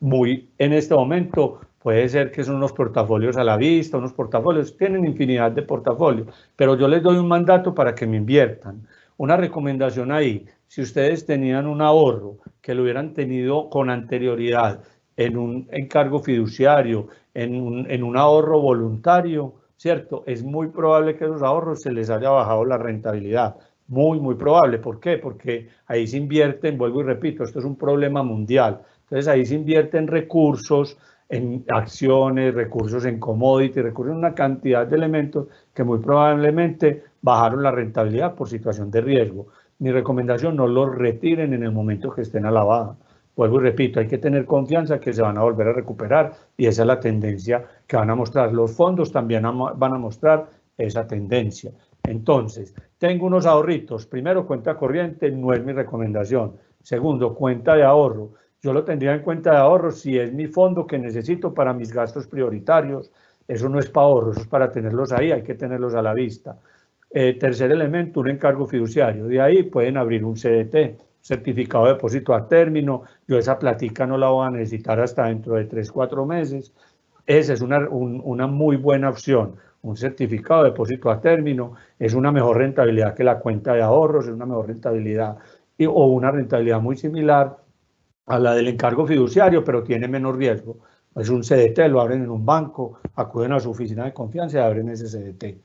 muy, en este momento, puede ser que son unos portafolios a la vista, unos portafolios, tienen infinidad de portafolios, pero yo les doy un mandato para que me inviertan. Una recomendación ahí, si ustedes tenían un ahorro que lo hubieran tenido con anterioridad en un encargo fiduciario, en un ahorro voluntario, ¿cierto? Es muy probable que esos ahorros se les haya bajado la rentabilidad. Muy, muy probable. ¿Por qué? Porque ahí se invierten, vuelvo y repito, esto es un problema mundial. Entonces ahí se invierten recursos en acciones, recursos en commodities, recursos en una cantidad de elementos que muy probablemente bajaron la rentabilidad por situación de riesgo. Mi recomendación, no los retiren en el momento que estén a la baja. Vuelvo y repito, hay que tener confianza que se van a volver a recuperar y esa es la tendencia que van a mostrar. Los fondos también van a mostrar esa tendencia. Entonces, tengo unos ahorritos. Primero, cuenta corriente, no es mi recomendación. Segundo, cuenta de ahorro. Yo lo tendría en cuenta de ahorro si es mi fondo que necesito para mis gastos prioritarios. Eso no es para ahorro, eso es para tenerlos ahí, hay que tenerlos a la vista. Tercer elemento, un encargo fiduciario. De ahí pueden abrir un CDT, certificado de depósito a término. Yo esa platica no la voy a necesitar hasta dentro de 3-4 meses. Esa es una muy buena opción. Un certificado de depósito a término es una mejor rentabilidad que la cuenta de ahorros, es una mejor rentabilidad o una rentabilidad muy similar a la del encargo fiduciario, pero tiene menos riesgo. Es un CDT, lo abren en un banco, acuden a su oficina de confianza y abren ese CDT.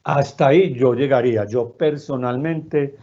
Hasta ahí yo llegaría. Yo personalmente,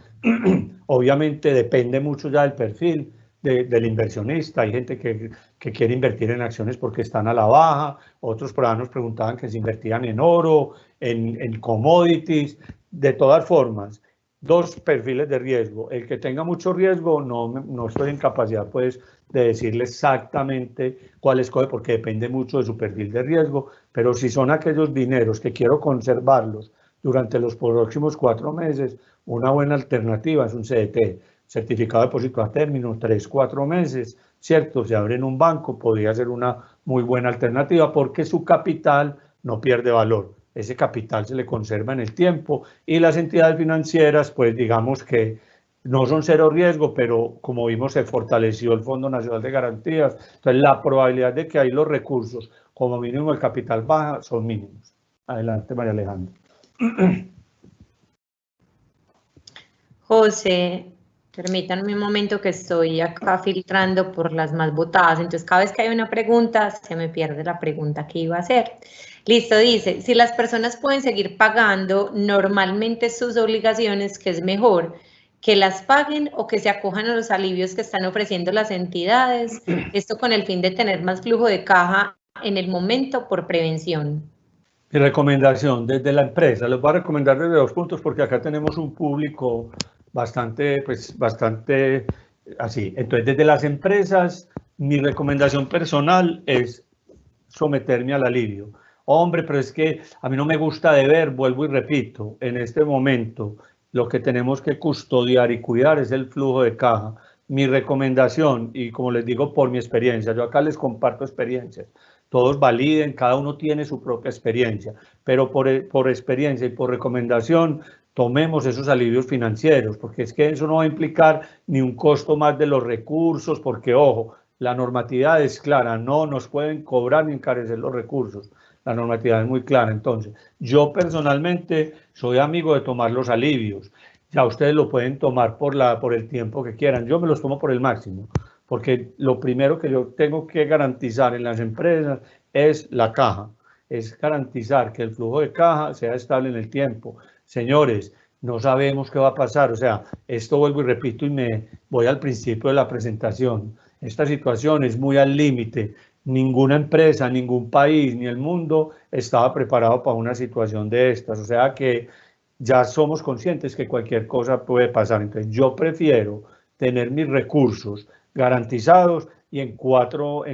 obviamente depende mucho ya del perfil del inversionista. Hay gente que quiere invertir en acciones porque están a la baja, otros por ahí nos preguntaban que se invertían en oro, en commodities, de todas formas. Dos perfiles de riesgo. El que tenga mucho riesgo, no estoy en capacidad pues de decirle exactamente cuál escoge porque depende mucho de su perfil de riesgo, pero si son aquellos dineros que quiero conservarlos durante los próximos 4 meses, una buena alternativa es un CDT, certificado de depósito a término, 3-4 meses, ¿cierto? Se abre en un banco, podría ser una muy buena alternativa porque su capital no pierde valor. Ese capital se le conserva en el tiempo y las entidades financieras, pues digamos que no son cero riesgo, pero como vimos se fortaleció el Fondo Nacional de Garantías, entonces la probabilidad de que ahí los recursos, como mínimo el capital baja, son mínimos. Adelante, María Alejandra. José, Permítanme un momento que estoy acá filtrando por las más votadas. Entonces, cada vez que hay una pregunta, se me pierde la pregunta que iba a hacer. Listo, dice, si las personas pueden seguir pagando normalmente sus obligaciones, ¿qué es mejor? ¿Que las paguen o que se acojan a los alivios que están ofreciendo las entidades? Esto con el fin de tener más flujo de caja en el momento por prevención. Mi recomendación desde la empresa, les voy a recomendar desde 2 puntos porque acá tenemos un público bastante, pues, bastante así. Entonces, desde las empresas, mi recomendación personal es someterme al alivio. Hombre, pero es que a mí no me gusta deber, vuelvo y repito, en este momento lo que tenemos que custodiar y cuidar es el flujo de caja. Mi recomendación, y como les digo por mi experiencia, yo acá les comparto experiencias, todos validen, cada uno tiene su propia experiencia, pero por experiencia y por recomendación, tomemos esos alivios financieros, porque es que eso no va a implicar ni un costo más de los recursos, porque ojo, la normatividad es clara, no nos pueden cobrar ni encarecer los recursos, la normatividad es muy clara. Entonces, yo personalmente soy amigo de tomar los alivios, ya ustedes lo pueden tomar por el tiempo que quieran, yo me los tomo por el máximo, porque lo primero que yo tengo que garantizar en las empresas es la caja, es garantizar que el flujo de caja sea estable en el tiempo. Señores, no sabemos qué va a pasar, o sea, esto vuelvo y repito y me voy al principio de la presentación, esta situación es muy al límite, ninguna empresa, ningún país, ni el mundo estaba preparado para una situación de estas, o sea que ya somos conscientes que cualquier cosa puede pasar, entonces yo prefiero tener mis recursos garantizados y en 4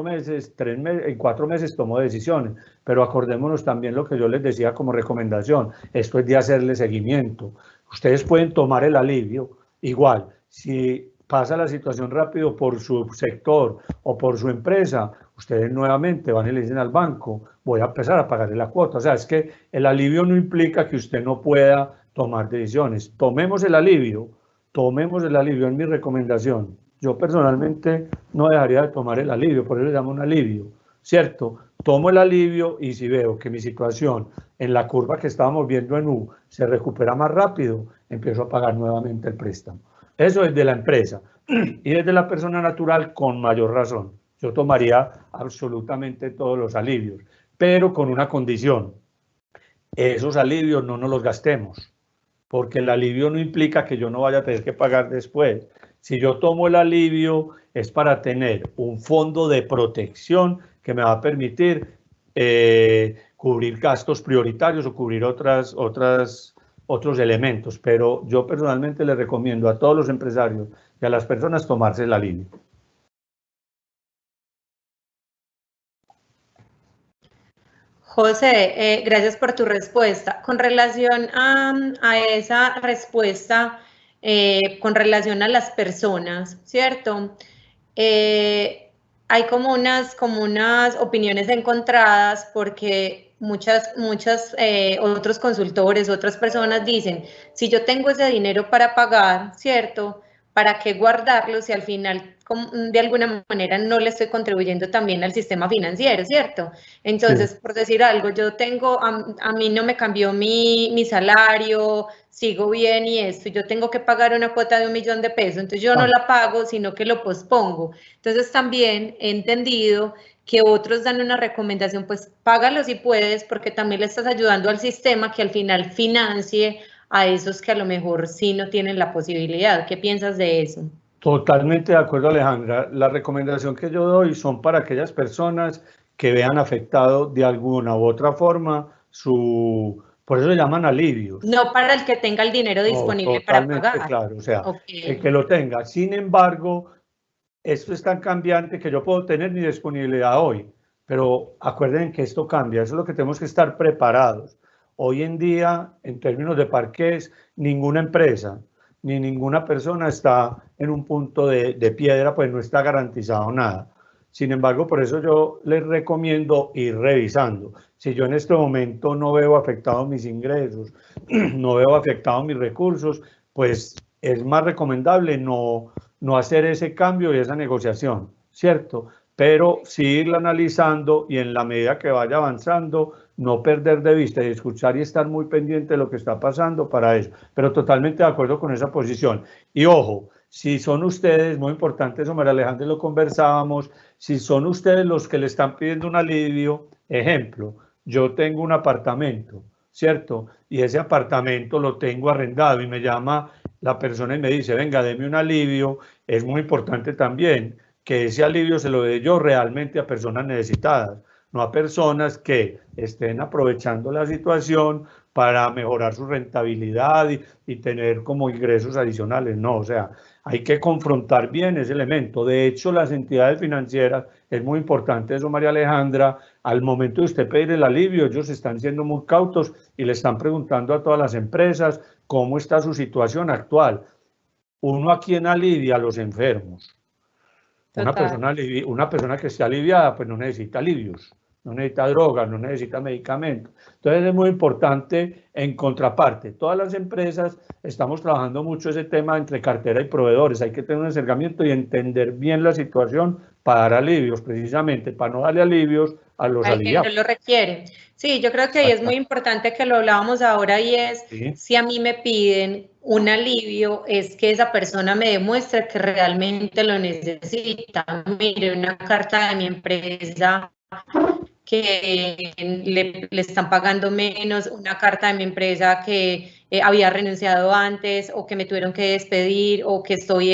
meses, en 4 meses tomo decisiones. Pero acordémonos también lo que yo les decía como recomendación, esto es de hacerle seguimiento. Ustedes pueden tomar el alivio, igual, si pasa la situación rápido por su sector o por su empresa, ustedes nuevamente van y le dicen al banco, voy a empezar a pagarle la cuota. O sea, es que el alivio no implica que usted no pueda tomar decisiones. Tomemos el alivio, es mi recomendación. Yo personalmente no dejaría de tomar el alivio, por eso le llamo un alivio, ¿cierto? Tomo el alivio y si veo que mi situación en la curva que estábamos viendo en U se recupera más rápido, empiezo a pagar nuevamente el préstamo. Eso es de la empresa y desde la persona natural con mayor razón. Yo tomaría absolutamente todos los alivios, pero con una condición. Esos alivios no nos los gastemos, porque el alivio no implica que yo no vaya a tener que pagar después. Si yo tomo el alivio es para tener un fondo de protección que me va a permitir cubrir gastos prioritarios o cubrir otros elementos, pero yo personalmente les recomiendo a todos los empresarios y a las personas tomarse el alivio. José, gracias por tu respuesta. Con relación a esa respuesta, con relación a las personas, ¿cierto? Hay como unas opiniones encontradas porque muchos otros consultores, otras personas dicen, si yo tengo ese dinero para pagar, ¿cierto? ¿Para qué guardarlo si al final de alguna manera no le estoy contribuyendo también al sistema financiero, ¿cierto? Entonces, sí, por decir algo, yo tengo, a mí no me cambió mi salario, sigo bien y esto, yo tengo que pagar una cuota de 1 millón de pesos, entonces yo no la pago, sino que lo pospongo. Entonces también he entendido que otros dan una recomendación, pues págalo si puedes, porque también le estás ayudando al sistema que al final financie a esos que a lo mejor sí no tienen la posibilidad. ¿Qué piensas de eso? Totalmente de acuerdo, Alejandra. La recomendación que yo doy son para aquellas personas que vean afectado de alguna u otra forma por eso se llaman alivios. No para el que tenga el dinero disponible para pagar. Claro, o sea, el que lo tenga. Sin embargo, esto es tan cambiante que yo puedo tener mi disponibilidad hoy, pero acuerden que esto cambia, eso es lo que tenemos que estar preparados. Hoy en día, en términos de parqués, ninguna empresa ni ninguna persona está en un punto de piedra, pues no está garantizado nada. Sin embargo, por eso yo les recomiendo ir revisando. Si yo en este momento no veo afectados mis ingresos, no veo afectados mis recursos, pues es más recomendable no hacer ese cambio y esa negociación, ¿cierto? Pero sí irla analizando y en la medida que vaya avanzando, no perder de vista y escuchar y estar muy pendiente de lo que está pasando para eso. Pero totalmente de acuerdo con esa posición. Y ojo, si son ustedes, muy importante eso, María Alejandra, lo conversábamos, si son ustedes los que le están pidiendo un alivio, ejemplo, yo tengo un apartamento, ¿cierto? Y ese apartamento lo tengo arrendado y me llama la persona y me dice, venga, deme un alivio, es muy importante también que ese alivio se lo dé yo realmente a personas necesitadas, no a personas que estén aprovechando la situación para mejorar su rentabilidad y tener como ingresos adicionales. No, o sea, hay que confrontar bien ese elemento. De hecho, las entidades financieras, es muy importante eso, María Alejandra, al momento de usted pedir el alivio, ellos están siendo muy cautos y le están preguntando a todas las empresas cómo está su situación actual. Uno a quién alivia a los enfermos. Una persona que esté aliviada, pues no necesita alivios, no necesita drogas, no necesita medicamentos. Entonces es muy importante, en contraparte, todas las empresas estamos trabajando mucho ese tema entre cartera y proveedores. Hay que tener un acercamiento y entender bien la situación para dar alivios, precisamente, para no darle alivios a los aliviados. Que no lo requiere. Sí, yo creo que ahí es muy importante que lo hablábamos ahora y es, sí, si a mí me piden un alivio, es que esa persona me demuestre que realmente lo necesita. Mire, una carta de mi empresa que le están pagando menos, una carta de mi empresa que había renunciado antes o que me tuvieron que despedir o que estoy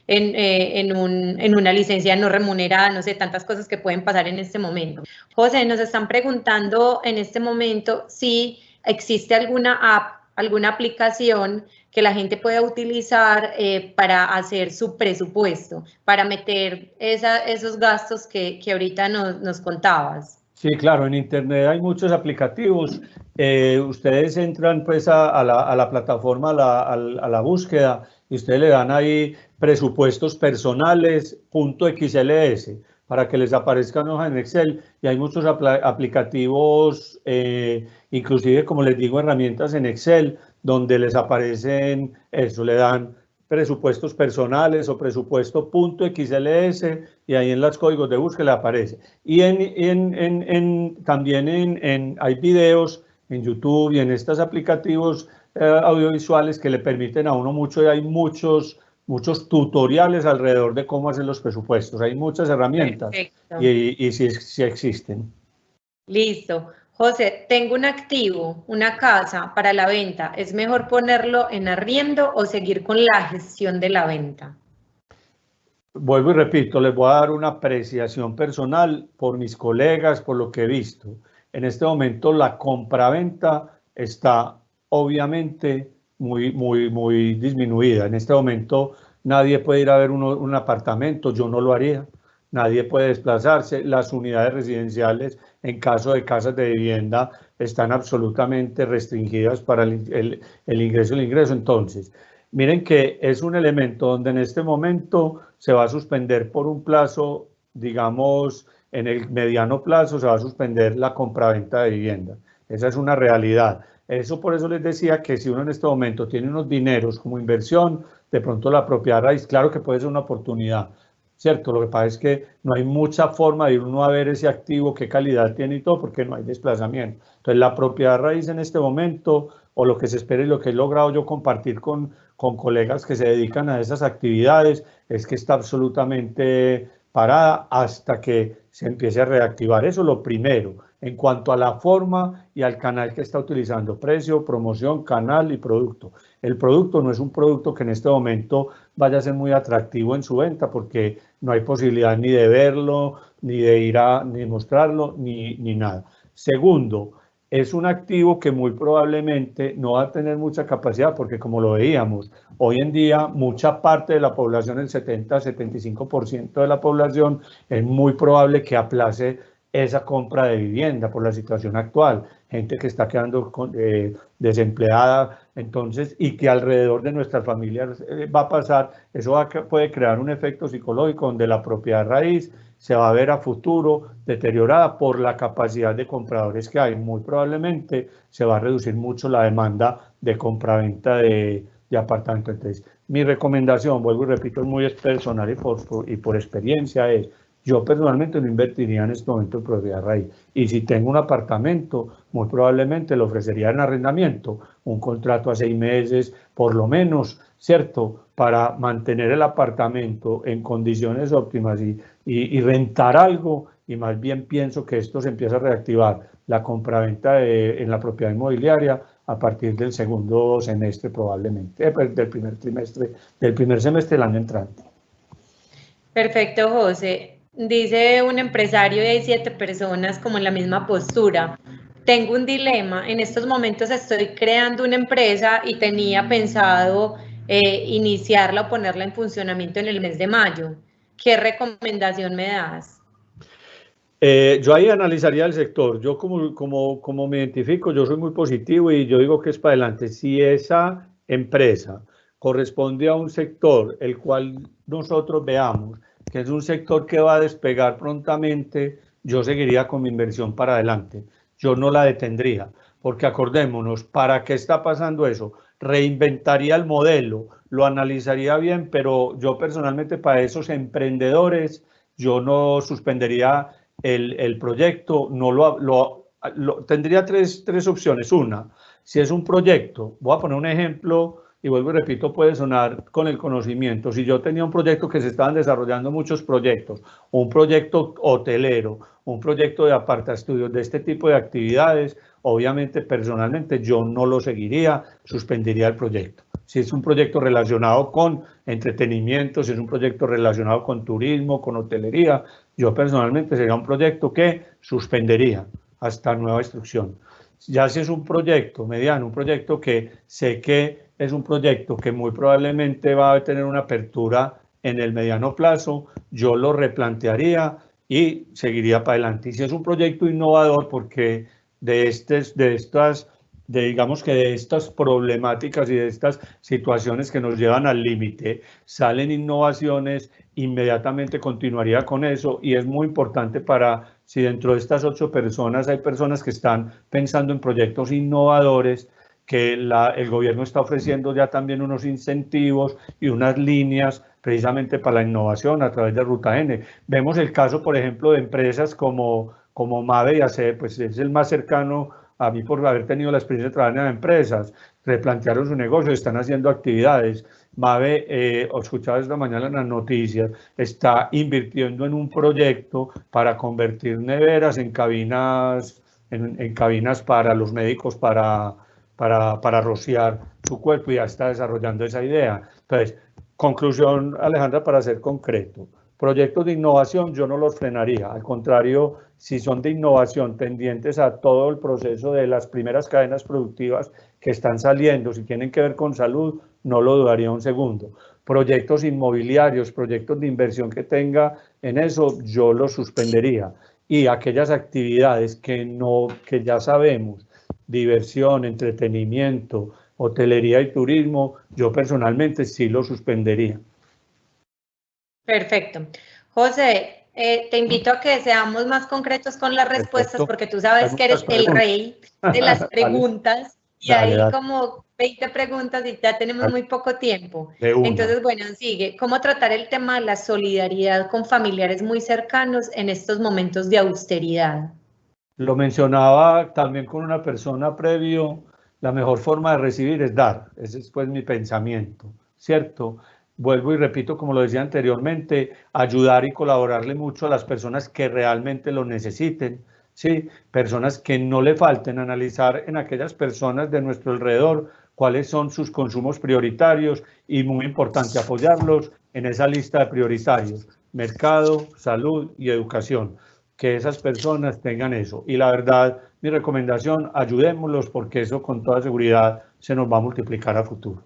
en una licencia no remunerada, no sé, tantas cosas que pueden pasar en este momento. José, nos están preguntando en este momento si existe alguna app, alguna aplicación que la gente pueda utilizar para hacer su presupuesto, para meter esos gastos que ahorita nos contabas. Sí, claro, en Internet hay muchos aplicativos. Ustedes entran pues a la plataforma, a la búsqueda, y ustedes le dan ahí presupuestos personales.xls para que les aparezcan hojas en Excel. Y hay muchos aplicativos, inclusive, como les digo, herramientas en Excel, donde les aparecen eso, le dan presupuestos personales o presupuesto.xls y ahí en los códigos de búsqueda aparece. Y también hay videos en YouTube y en estos aplicativos audiovisuales que le permiten a uno mucho, y hay muchos tutoriales alrededor de cómo hacer los presupuestos. Hay muchas herramientas y sí existen. Listo. José, tengo un activo, una casa para la venta. ¿Es mejor ponerlo en arriendo o seguir con la gestión de la venta? Vuelvo y repito, les voy a dar una apreciación personal por mis colegas, por lo que he visto. En este momento la compraventa está obviamente muy disminuida. En este momento nadie puede ir a ver un apartamento, yo no lo haría. Nadie puede desplazarse. Las unidades residenciales, en caso de casas de vivienda, están absolutamente restringidas para el ingreso. Entonces, miren que es un elemento donde en este momento se va a suspender por un plazo, digamos, en el mediano plazo se va a suspender la compraventa de vivienda. Esa es una realidad. Por eso les decía que si uno en este momento tiene unos dineros como inversión, de pronto la propiedad raíz, claro que puede ser una oportunidad, ¿cierto? Lo que pasa es que no hay mucha forma de uno a ver ese activo, qué calidad tiene y todo, porque no hay desplazamiento. Entonces, la propiedad raíz en este momento, o lo que se espera y lo que he logrado yo compartir con colegas que se dedican a esas actividades, es que está absolutamente parada hasta que se empiece a reactivar. Eso es lo primero. En cuanto a la forma y al canal que está utilizando, precio, promoción, canal y producto. El producto no es un producto que en este momento vaya a ser muy atractivo en su venta porque no hay posibilidad ni de verlo, ni de ir ni mostrarlo, ni nada. Segundo, es un activo que muy probablemente no va a tener mucha capacidad porque, como lo veíamos, hoy en día mucha parte de la población, el 70-75% de la población, es muy probable que aplace esa compra de vivienda por la situación actual, gente que está quedando desempleada, entonces, y que alrededor de nuestras familias va a pasar, eso puede crear un efecto psicológico donde la propiedad raíz se va a ver a futuro deteriorada por la capacidad de compradores que hay. Muy probablemente se va a reducir mucho la demanda de compraventa de apartamentos. Entonces, mi recomendación, vuelvo y repito, es muy personal y por experiencia, es Yo personalmente no invertiría en este momento en propiedad raíz. Y si tengo un apartamento, muy probablemente lo ofrecería en arrendamiento, un contrato a 6 meses, por lo menos, ¿cierto? Para mantener el apartamento en condiciones óptimas y rentar algo. Y más bien pienso que esto se empieza a reactivar la compraventa en la propiedad inmobiliaria a partir del segundo semestre probablemente, del primer semestre del año entrante. Perfecto, José. Dice un empresario y hay 7 personas como en la misma postura. Tengo un dilema. En estos momentos estoy creando una empresa y tenía pensado iniciarla o ponerla en funcionamiento en el mes de mayo. ¿Qué recomendación me das? Yo ahí analizaría el sector. Yo como me identifico, yo soy muy positivo y yo digo que es para adelante. Si esa empresa corresponde a un sector el cual nosotros veamos que es un sector que va a despegar prontamente, yo seguiría con mi inversión para adelante. Yo no la detendría, porque acordémonos, ¿para qué está pasando eso? Reinventaría el modelo, lo analizaría bien, pero yo personalmente para esos emprendedores, yo no suspendería el proyecto, no tendría tres opciones. Una, si es un proyecto, voy a poner un ejemplo y vuelvo y repito, puede sonar con el conocimiento. Si yo tenía un proyecto que se estaban desarrollando muchos proyectos, un proyecto hotelero, un proyecto de apartaestudios, de este tipo de actividades, obviamente personalmente yo no lo seguiría, suspendería el proyecto. Si es un proyecto relacionado con entretenimiento, si es un proyecto relacionado con turismo, con hotelería, yo personalmente sería un proyecto que suspendería hasta nueva instrucción. Ya si es un proyecto mediano, un proyecto que sé que es un proyecto que muy probablemente va a tener una apertura en el mediano plazo, yo lo replantearía y seguiría para adelante. Y si es un proyecto innovador, porque digamos que de estas problemáticas y de estas situaciones que nos llevan al límite, salen innovaciones, inmediatamente continuaría con eso y es muy importante para, si dentro de estas 8 personas hay personas que están pensando en proyectos innovadores, que el gobierno está ofreciendo ya también unos incentivos y unas líneas precisamente para la innovación a través de Ruta N. Vemos el caso, por ejemplo, de empresas como Mave y ACE, pues es el más cercano a mí por haber tenido la experiencia de trabajar en empresas, replantearon su negocio, están haciendo actividades. Mave, escuchaba esta mañana en las noticias, está invirtiendo en un proyecto para convertir neveras en cabinas, en cabinas para los médicos para rociar su cuerpo y ya está desarrollando esa idea. Entonces, conclusión, Alejandra, para ser concreto. Proyectos de innovación yo no los frenaría, al contrario, si son de innovación tendientes a todo el proceso de las primeras cadenas productivas que están saliendo, si tienen que ver con salud, no lo dudaría un segundo. Proyectos inmobiliarios, proyectos de inversión que tenga en eso, yo los suspendería. Y aquellas actividades que ya sabemos, diversión, entretenimiento, hotelería y turismo, yo personalmente sí lo suspendería. Perfecto. José, te invito a que seamos más concretos con las respuestas porque tú sabes que eres el rey de las preguntas y hay como 20 preguntas y ya tenemos muy poco tiempo. Entonces, bueno, sigue. ¿Cómo tratar el tema de la solidaridad con familiares muy cercanos en estos momentos de austeridad? Lo mencionaba también con una persona previo, la mejor forma de recibir es dar. Ese es pues mi pensamiento, ¿cierto? Vuelvo y repito, como lo decía anteriormente, ayudar y colaborarle mucho a las personas que realmente lo necesiten, ¿sí? Personas que no le falten, analizar en aquellas personas de nuestro alrededor cuáles son sus consumos prioritarios y muy importante apoyarlos en esa lista de prioritarios, mercado, salud y educación. Que esas personas tengan eso. Y la verdad, mi recomendación, ayudémoslos porque eso con toda seguridad se nos va a multiplicar a futuro.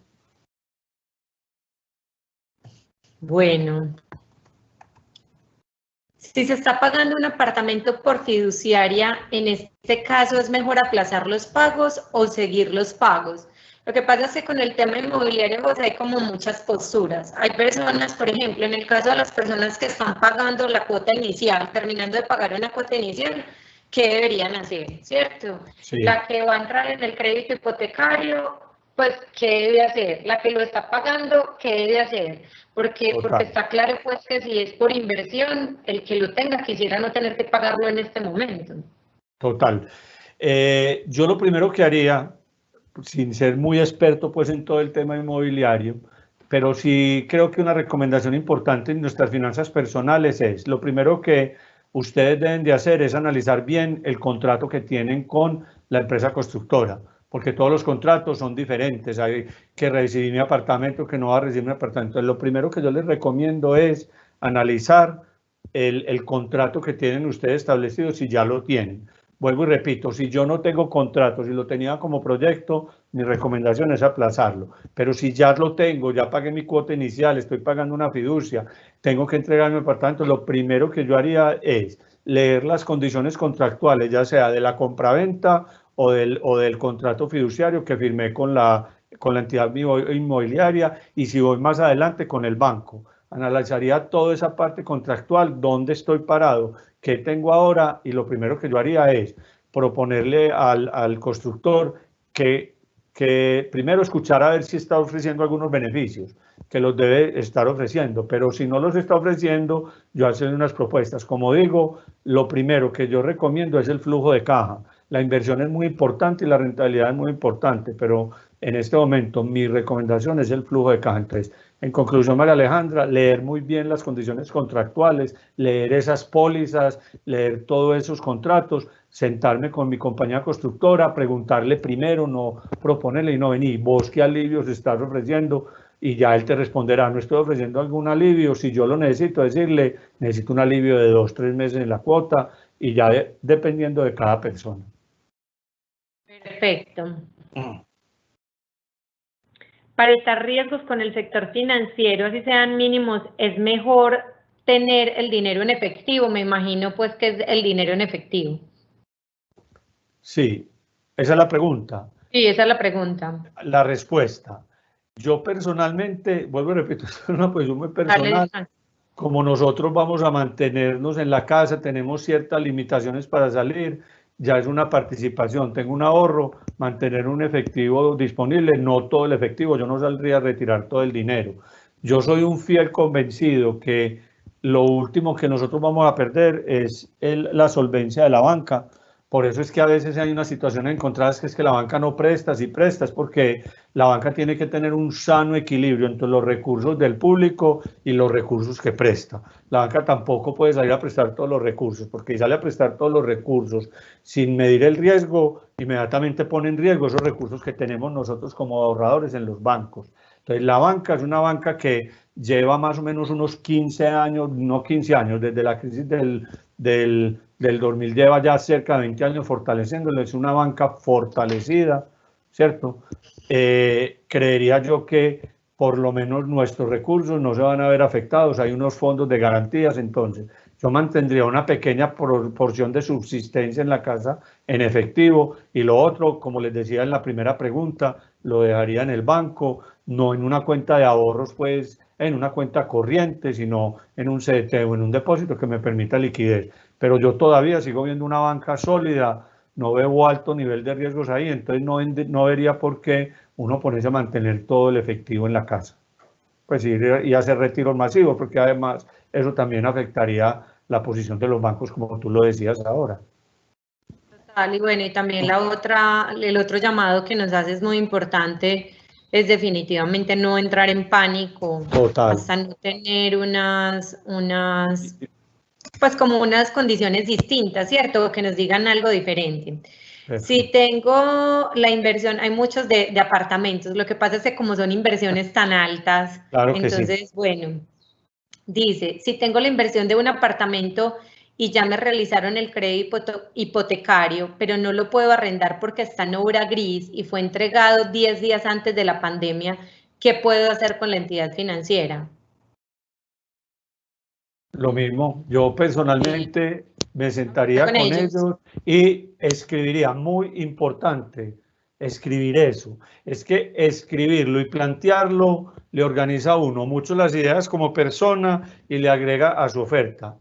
Bueno, si se está pagando un apartamento por fiduciaria, en este caso es mejor aplazar los pagos o seguir los pagos. Lo que pasa es que con el tema inmobiliario pues hay como muchas posturas. Hay personas, por ejemplo, en el caso de las personas que están pagando la cuota inicial, terminando de pagar una cuota inicial, ¿qué deberían hacer? ¿Cierto? Sí. La que va a entrar en el crédito hipotecario pues, ¿qué debe hacer? La que lo está pagando, ¿qué debe hacer? Porque está claro, pues, que si es por inversión, el que lo tenga quisiera no tener que pagarlo en este momento. Total. Yo lo primero que haría, sin ser muy experto pues en todo el tema inmobiliario, pero sí creo que una recomendación importante en nuestras finanzas personales es, lo primero que ustedes deben de hacer es analizar bien el contrato que tienen con la empresa constructora, porque todos los contratos son diferentes, hay que recibir mi apartamento, que no va a recibir mi apartamento. Entonces, lo primero que yo les recomiendo es analizar el contrato que tienen ustedes establecido, si ya lo tienen. Vuelvo y repito, si yo no tengo contrato, si lo tenía como proyecto, mi recomendación es aplazarlo. Pero si ya lo tengo, ya pagué mi cuota inicial, estoy pagando una fiducia, tengo que entregar mi apartamento, lo primero que yo haría es leer las condiciones contractuales, ya sea de la compraventa o del contrato fiduciario que firmé con la entidad inmobiliaria, y si voy más adelante con el banco. Analizaría toda esa parte contractual, dónde estoy parado, qué tengo ahora, y lo primero que yo haría es proponerle al constructor que primero escuchar a ver si está ofreciendo algunos beneficios, que los debe estar ofreciendo, pero si no los está ofreciendo, yo hacer unas propuestas. Como digo, lo primero que yo recomiendo es el flujo de caja. La inversión es muy importante y la rentabilidad es muy importante, pero en este momento mi recomendación es el flujo de caja. Entonces, en conclusión, María Alejandra, leer muy bien las condiciones contractuales, leer esas pólizas, leer todos esos contratos, sentarme con mi compañía constructora, preguntarle primero, no proponerle y no venir, vos qué alivios estás ofreciendo, y ya él te responderá, no estoy ofreciendo algún alivio, si yo lo necesito, decirle, necesito un alivio de 2 o 3 meses en la cuota, y ya dependiendo de cada persona. Perfecto. Para evitar riesgos con el sector financiero, así sean mínimos, es mejor tener el dinero en efectivo. Me imagino pues que es el dinero en efectivo. Sí, esa es la pregunta. Sí, esa es la pregunta. La respuesta. Yo personalmente, vuelvo y repito, es una posición muy personal. Como nosotros vamos a mantenernos en la casa, tenemos ciertas limitaciones para salir, ya es una participación. Tengo un ahorro, mantener un efectivo disponible, no todo el efectivo, yo no saldría a retirar todo el dinero. Yo soy un fiel convencido que lo último que nosotros vamos a perder es la solvencia de la banca. Por eso es que a veces hay una situación encontrada, que es que la banca no presta, si presta es porque la banca tiene que tener un sano equilibrio entre los recursos del público y los recursos que presta. La banca tampoco puede salir a prestar todos los recursos, porque si sale a prestar todos los recursos sin medir el riesgo, inmediatamente pone en riesgo esos recursos que tenemos nosotros como ahorradores en los bancos. Entonces, la banca es una banca que lleva más o menos unos 15 años, no 15 años, desde la crisis del 2000 lleva ya cerca de 20 años fortaleciéndolo, es una banca fortalecida, ¿cierto? Creería yo que por lo menos nuestros recursos no se van a ver afectados, hay unos fondos de garantías, entonces yo mantendría una pequeña porción de subsistencia en la casa en efectivo, y lo otro, como les decía en la primera pregunta, lo dejaría en el banco, no en una cuenta de ahorros, pues en una cuenta corriente, sino en un CDT o en un depósito que me permita liquidez. Pero yo todavía sigo viendo una banca sólida, no veo alto nivel de riesgos ahí, entonces no vería por qué uno ponerse a mantener todo el efectivo en la casa. Pues ir y hacer retiros masivos, porque además eso también afectaría la posición de los bancos, como tú lo decías ahora. Total, y bueno, y también el otro llamado que nos hace es muy importante, es definitivamente no entrar en pánico. Total. Hasta no tener pues como unas condiciones distintas, ¿cierto? Que nos digan algo diferente. Perfecto. Si tengo la inversión, hay muchos de apartamentos, lo que pasa es que como son inversiones tan altas, claro que entonces, sí. Bueno, dice, si tengo la inversión de un apartamento y ya me realizaron el crédito hipotecario, pero no lo puedo arrendar porque está en obra gris y fue entregado 10 días antes de la pandemia, ¿qué puedo hacer con la entidad financiera? Lo mismo, yo personalmente me sentaría con ellos y escribiría, muy importante, escribir eso. Es que escribirlo y plantearlo le organiza a uno mucho las ideas como persona y le agrega a su oferta.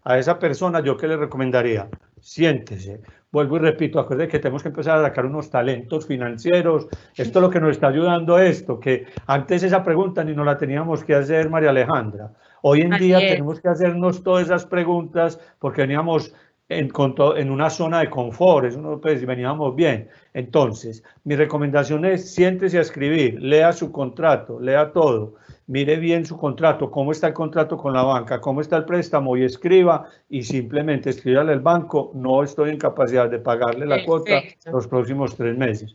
A esa persona yo qué le recomendaría, siéntese, vuelvo y repito, acuérdense que tenemos que empezar a sacar unos talentos financieros. Esto es lo que nos está ayudando esto, que antes esa pregunta ni nos la teníamos que hacer, María Alejandra. Hoy en Así día es. tenemos que hacernos todas esas preguntas porque veníamos en una zona de confort, eso no, pues, veníamos bien. Entonces, mi recomendación es siéntese a escribir, lea su contrato, lea todo, mire bien su contrato, cómo está el contrato con la banca, cómo está el préstamo y escriba y simplemente escríbale al banco, no estoy en capacidad de pagarle la cuota Perfecto. los próximos 3 meses.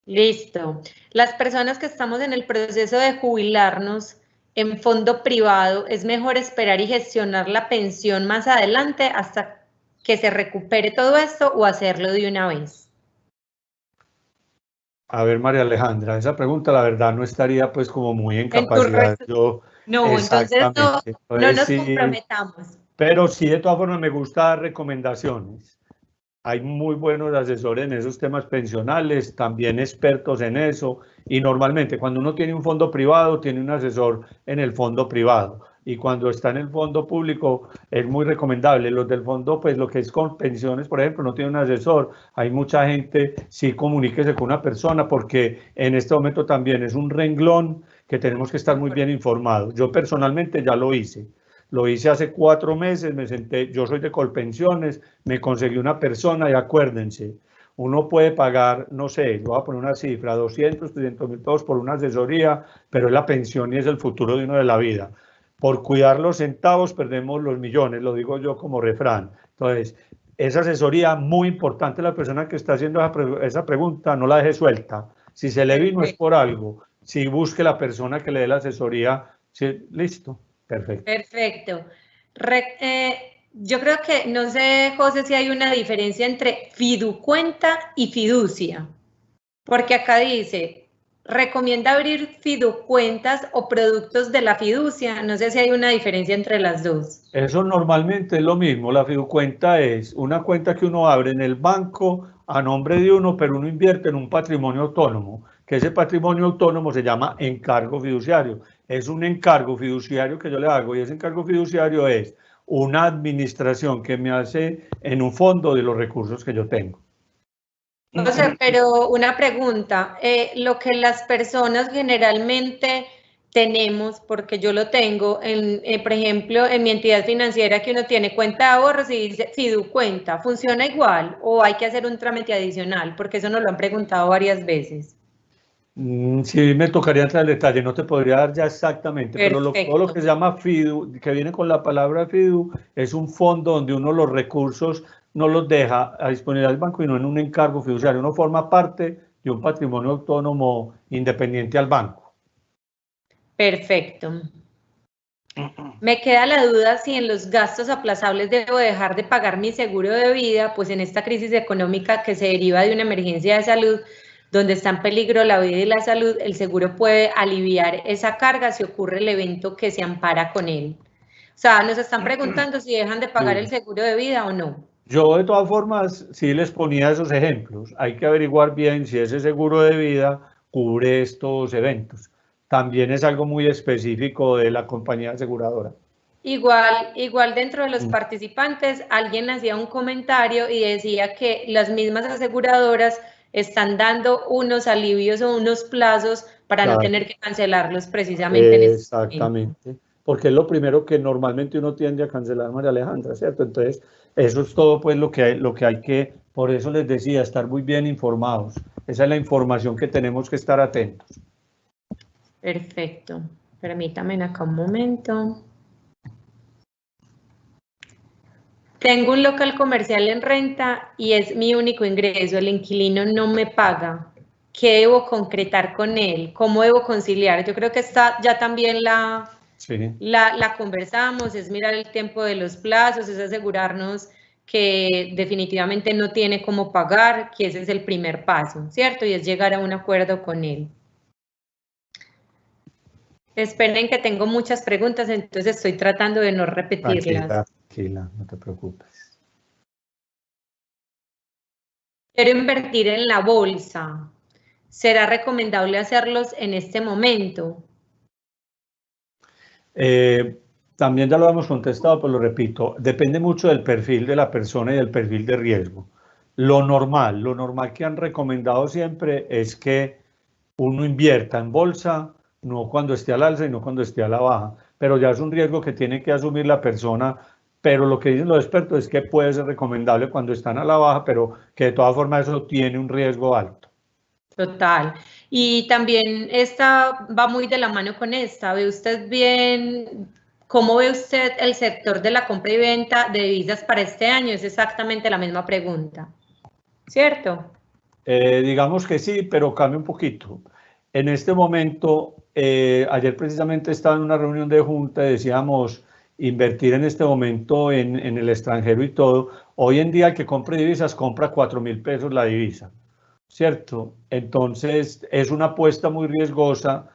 Listo. Las personas que estamos en el proceso de jubilarnos en fondo privado, ¿es mejor esperar y gestionar la pensión más adelante hasta que se recupere todo esto o hacerlo de una vez? A ver, María Alejandra, esa pregunta la verdad no estaría pues como muy en En tu capacidad. Yo, No, entonces no, exactamente. no Entonces nos sí, comprometamos. pero sí de todas formas me gusta dar recomendaciones. Hay muy buenos asesores en esos temas pensionales, también expertos en eso, y normalmente cuando uno tiene un fondo privado, tiene un asesor en el fondo privado, y cuando está en el fondo público es muy recomendable. Los del fondo, pues lo que es con pensiones, por ejemplo, no tiene un asesor, hay mucha gente, sí comuníquese con una persona, porque en este momento también es un renglón que tenemos que estar muy bien informados. Yo personalmente ya lo hice. Lo hice hace 4 meses, me senté, yo soy de Colpensiones, me conseguí una persona y acuérdense, uno puede pagar, no sé, voy a poner una cifra, 200, 300.000 pesos por una asesoría, pero es la pensión y es el futuro de uno de la vida. Por cuidar los centavos perdemos los millones, lo digo yo como refrán. Entonces, esa asesoría muy importante, la persona que está haciendo esa pregunta, no la deje suelta. Si se le vino es Perfecto. por algo. Si busque la persona que le dé la asesoría, sí, listo, perfecto. Perfecto. Yo creo que, no sé, José, si hay una diferencia entre fiducuenta y fiducia, porque acá dice, recomienda abrir fiducuentas o productos de la fiducia. No sé si hay una diferencia entre las dos. Eso normalmente es lo mismo. La fiducuenta es una cuenta que uno abre en el banco a nombre de uno, pero uno invierte en un patrimonio autónomo, que ese patrimonio autónomo se llama encargo fiduciario. Es un encargo fiduciario que yo le hago y ese encargo fiduciario es una administración que me hace en un fondo de los recursos que yo tengo. O sea, pero una pregunta, lo que las personas generalmente tenemos, porque yo lo tengo, por ejemplo, en mi entidad financiera que uno tiene cuenta de ahorros y dice fiducuenta, ¿funciona igual o hay que hacer un trámite adicional? Porque eso nos lo han preguntado varias veces. Sí, me tocaría entrar al detalle, no te podría dar ya exactamente, pero todo lo Perfecto, que se llama FIDU, que viene con la palabra FIDU, es un fondo donde uno los recursos no los deja a disponibilidad del banco y no en un encargo fiduciario. Uno forma parte de un patrimonio autónomo independiente al banco. perfecto. Me queda la duda si en los gastos aplazables debo dejar de pagar mi seguro de vida, pues en esta crisis económica que se deriva de una emergencia de salud, donde está en peligro la vida y la salud, el seguro puede aliviar esa carga si ocurre el evento que se ampara con él. O sea, nos están preguntando si dejan de pagar el Sí. seguro de vida o no. Yo de todas formas sí les ponía esos ejemplos. Hay que averiguar bien si ese seguro de vida cubre estos eventos. También es algo muy específico de la compañía aseguradora. Igual dentro de los participantes, alguien hacía un comentario y decía que las mismas aseguradoras están dando unos alivios o unos plazos para no tener Claro. que cancelarlos precisamente en este momento. Exactamente, porque es lo primero que normalmente uno tiende a cancelar, María Alejandra, ¿cierto? Entonces, eso es todo pues lo que hay que, por eso les decía, estar muy bien informados. Esa es la información que tenemos que estar atentos. Perfecto. Permítame acá un momento. Tengo un local comercial en renta y es mi único ingreso. El inquilino no me paga. ¿Qué debo concretar con él? ¿Cómo debo conciliar? Yo creo que está ya también Sí, la conversamos, es mirar el tiempo de los plazos, es asegurarnos que definitivamente no tiene cómo pagar, que ese es el primer paso, ¿cierto? Y es llegar a un acuerdo con él. Esperen que tengo muchas preguntas, entonces estoy tratando de no repetirlas. tranquila, tranquila, no te preocupes. Quiero invertir en la bolsa. ¿Será recomendable hacerlos en este momento? También ya lo hemos contestado, pero lo repito, depende mucho del perfil de la persona y del perfil de riesgo. Lo normal que han recomendado siempre es que uno invierta en bolsa, no cuando esté al alza y no cuando esté a la baja, pero ya es un riesgo que tiene que asumir la persona, pero lo que dicen los expertos es que puede ser recomendable cuando están a la baja, pero que de todas formas eso tiene un riesgo alto. Total. Y también esta va muy de la mano con esta. ¿Ve usted bien? ¿Cómo ve usted el sector de la compra y venta de divisas para este año? Es exactamente la misma pregunta, ¿cierto? Digamos que sí, pero cambia un poquito. En este momento, ayer precisamente estaba en una reunión de junta y decíamos invertir en este momento en el extranjero y todo. Hoy en día el que compre divisas compra 4.000 pesos la divisa, ¿cierto? Entonces es una apuesta muy riesgosa,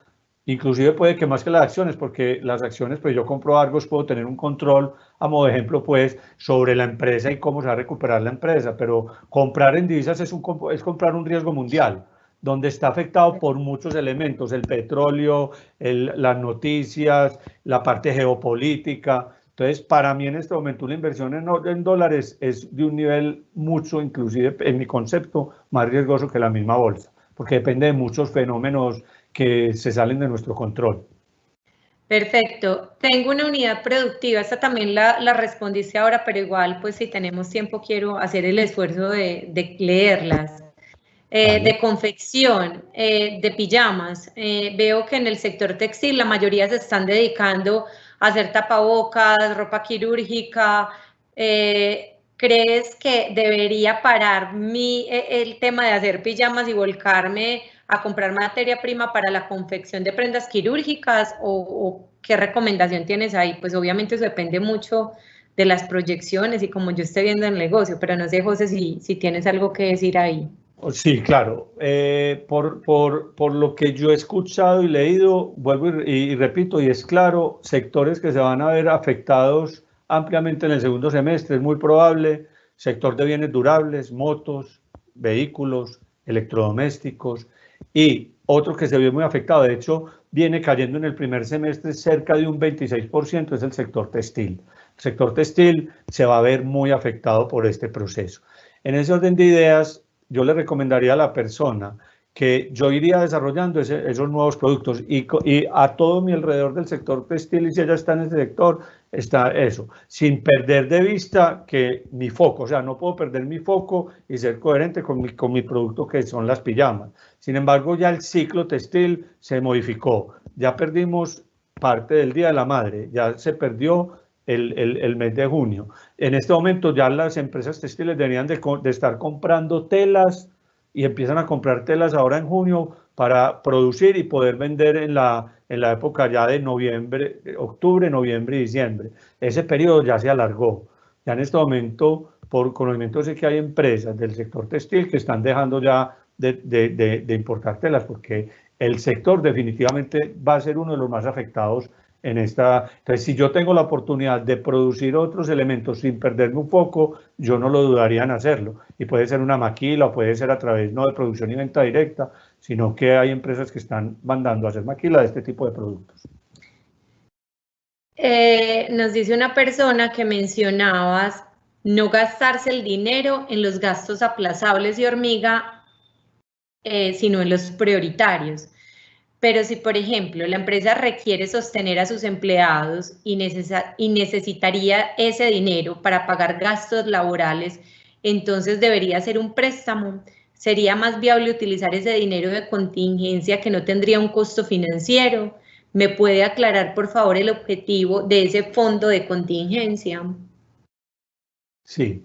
inclusive puede que más que las acciones, porque las acciones, pues yo compro Argos, puedo tener un control, a modo de ejemplo, pues sobre la empresa y cómo se va a recuperar la empresa, pero comprar en divisas es comprar un riesgo mundial, donde está afectado por muchos elementos, el petróleo, las noticias, la parte geopolítica. Entonces, para mí en este momento una inversión en dólares es de un nivel mucho, inclusive en mi concepto, más riesgoso que la misma bolsa, porque depende de muchos fenómenos que se salen de nuestro control. Perfecto. Tengo una unidad productiva. Esta también la respondiste ahora, pero igual, pues si tenemos tiempo, quiero hacer el esfuerzo de leerlas. Vale. De confección, de pijamas. Veo que en el sector textil la mayoría se están dedicando a hacer tapabocas, ropa quirúrgica. ¿Crees que debería parar el tema de hacer pijamas y volcarme a comprar materia prima para la confección de prendas quirúrgicas? ¿O qué recomendación tienes ahí? Pues obviamente eso depende mucho de las proyecciones y como yo esté viendo el negocio, pero no sé, José, si tienes algo que decir ahí. Sí, claro. Por lo que yo he escuchado y leído, vuelvo y repito, y es claro, sectores que se van a ver afectados ampliamente en el segundo semestre, es muy probable, sector de bienes durables, motos, vehículos, electrodomésticos, y otro que se vio muy afectado, de hecho, viene cayendo en el primer semestre cerca de un 26%, es el sector textil. El sector textil se va a ver muy afectado por este proceso. En ese orden de ideas, yo le recomendaría a la persona que yo iría desarrollando esos nuevos productos y a todo mi alrededor del sector textil, y si ella está en ese sector, está eso, sin perder de vista que mi foco, o sea, no puedo perder mi foco y ser coherente con mi producto que son las pijamas. Sin embargo, ya el ciclo textil se modificó, ya perdimos parte del Día de la Madre, ya se perdió el mes de junio. En este momento ya las empresas textiles deberían de estar comprando telas y empiezan a comprar telas ahora en junio para producir y poder vender en la época ya de noviembre, octubre, noviembre y diciembre. Ese periodo ya se alargó. Ya en este momento, por conocimiento sé que hay empresas del sector textil que están dejando ya de importar telas porque el sector definitivamente va a ser uno de los más afectados en esta. Entonces, si yo tengo la oportunidad de producir otros elementos sin perderme un foco, yo no lo dudaría en hacerlo. Y puede ser una maquila o puede ser a través no de producción y venta directa, sino que hay empresas que están mandando a hacer maquila de este tipo de productos. Nos dice una persona que mencionabas no gastarse el dinero en los gastos aplazables y hormiga, sino en los prioritarios. Pero si, por ejemplo, la empresa requiere sostener a sus empleados y necesitaría ese dinero para pagar gastos laborales, entonces debería ser un préstamo. Sería más viable utilizar ese dinero de contingencia que no tendría un costo financiero. ¿Me puede aclarar, por favor, el objetivo de ese fondo de contingencia? Sí,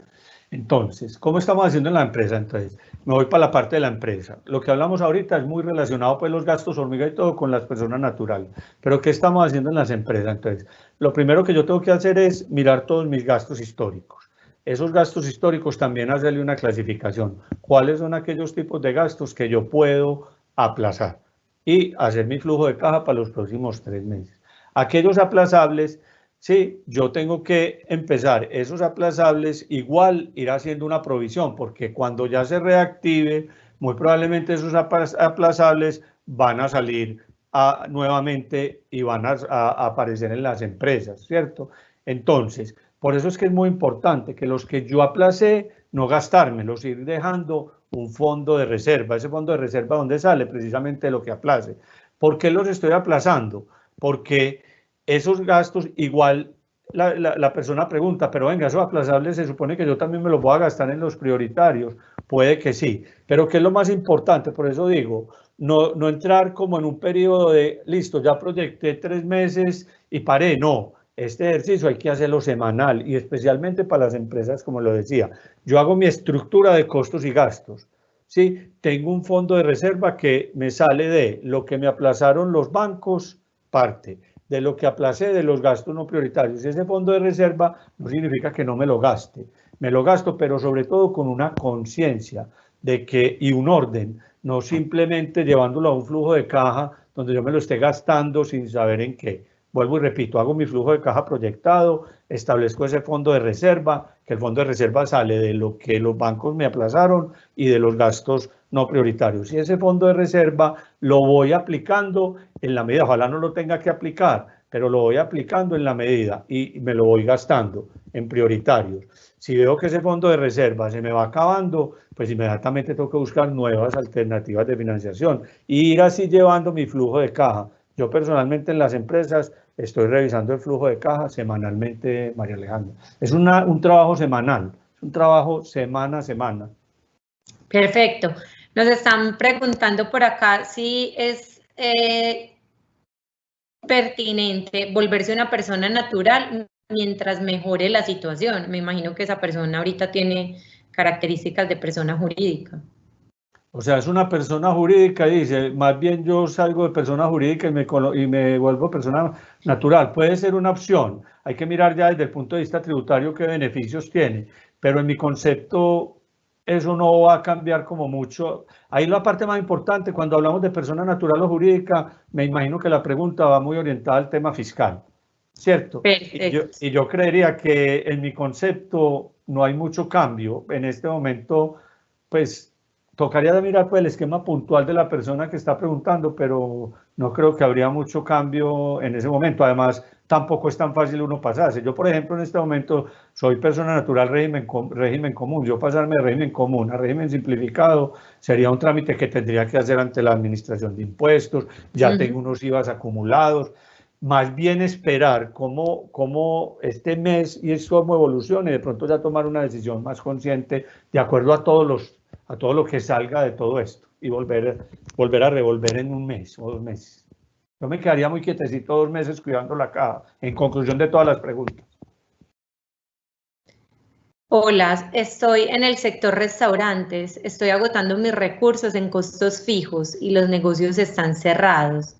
entonces, ¿cómo estamos haciendo en la empresa? Entonces, me voy para la parte de la empresa. Lo que hablamos ahorita es muy relacionado, pues, los gastos hormiga y todo con las personas naturales. Pero, ¿qué estamos haciendo en las empresas? Entonces, lo primero que yo tengo que hacer es mirar todos mis gastos históricos. Esos gastos históricos también hacerle una clasificación. ¿Cuáles son aquellos tipos de gastos que yo puedo aplazar? Y hacer mi flujo de caja para los próximos 3 meses. Aquellos aplazables. Sí, yo tengo que empezar esos aplazables, igual ir haciendo una provisión, porque cuando ya se reactive, muy probablemente esos aplazables van a salir nuevamente y van a aparecer en las empresas, ¿cierto? Entonces, por eso es que es muy importante que los que yo aplacé no gastármelos, ir dejando un fondo de reserva. Ese fondo de reserva, ¿dónde sale? Precisamente lo que aplace. ¿Por qué los estoy aplazando? Porque esos gastos igual la persona pregunta, pero venga, esos aplazables se supone que yo también me los voy a gastar en los prioritarios. Puede que sí, pero ¿qué es lo más importante? Por eso digo, no entrar como en un periodo de, listo, ya proyecté 3 meses y paré. No, este ejercicio hay que hacerlo semanal y especialmente para las empresas, como lo decía. Yo hago mi estructura de costos y gastos. ¿Sí? Tengo un fondo de reserva que me sale de lo que me aplazaron los bancos, parte de lo que aplacé de los gastos no prioritarios. Ese fondo de reserva no significa que no me lo gaste, me lo gasto, pero sobre todo con una conciencia de que, y un orden, no simplemente llevándolo a un flujo de caja donde yo me lo esté gastando sin saber en qué. Vuelvo y repito, hago mi flujo de caja proyectado, establezco ese fondo de reserva, que el fondo de reserva sale de lo que los bancos me aplazaron y de los gastos no prioritarios. Y ese fondo de reserva lo voy aplicando en la medida, ojalá no lo tenga que aplicar, pero lo voy aplicando en la medida y me lo voy gastando en prioritarios. Si veo que ese fondo de reserva se me va acabando, pues inmediatamente tengo que buscar nuevas alternativas de financiación y ir así llevando mi flujo de caja. Yo personalmente en las empresas estoy revisando el flujo de caja semanalmente, María Alejandra. Es un trabajo semanal, es un trabajo semana a semana. Perfecto. Nos están preguntando por acá si es pertinente volverse una persona natural mientras mejore la situación. Me imagino que esa persona ahorita tiene características de persona jurídica. O sea, es una persona jurídica y dice, más bien yo salgo de persona jurídica y me vuelvo persona natural. Puede ser una opción. Hay que mirar ya desde el punto de vista tributario qué beneficios tiene. Pero en mi concepto, eso no va a cambiar como mucho. Ahí la parte más importante, cuando hablamos de persona natural o jurídica, me imagino que la pregunta va muy orientada al tema fiscal, ¿cierto? Perfecto. Y yo creería que en mi concepto no hay mucho cambio. En este momento, pues tocaría mirar pues, el esquema puntual de la persona que está preguntando, pero no creo que habría mucho cambio en ese momento. Además, tampoco es tan fácil uno pasarse. Yo, por ejemplo, en este momento soy persona natural régimen común. Yo pasarme de régimen común a régimen simplificado sería un trámite que tendría que hacer ante la administración de impuestos. Ya tengo unos IVAs acumulados. Más bien esperar cómo este mes y cómo evolucione, de pronto ya tomar una decisión más consciente de acuerdo a todo lo que salga de todo esto y volver a revolver en un mes o 2 meses. Yo me quedaría muy quietecito 2 meses cuidando la caja, en conclusión de todas las preguntas. Hola, estoy en el sector restaurantes, estoy agotando mis recursos en costos fijos y los negocios están cerrados.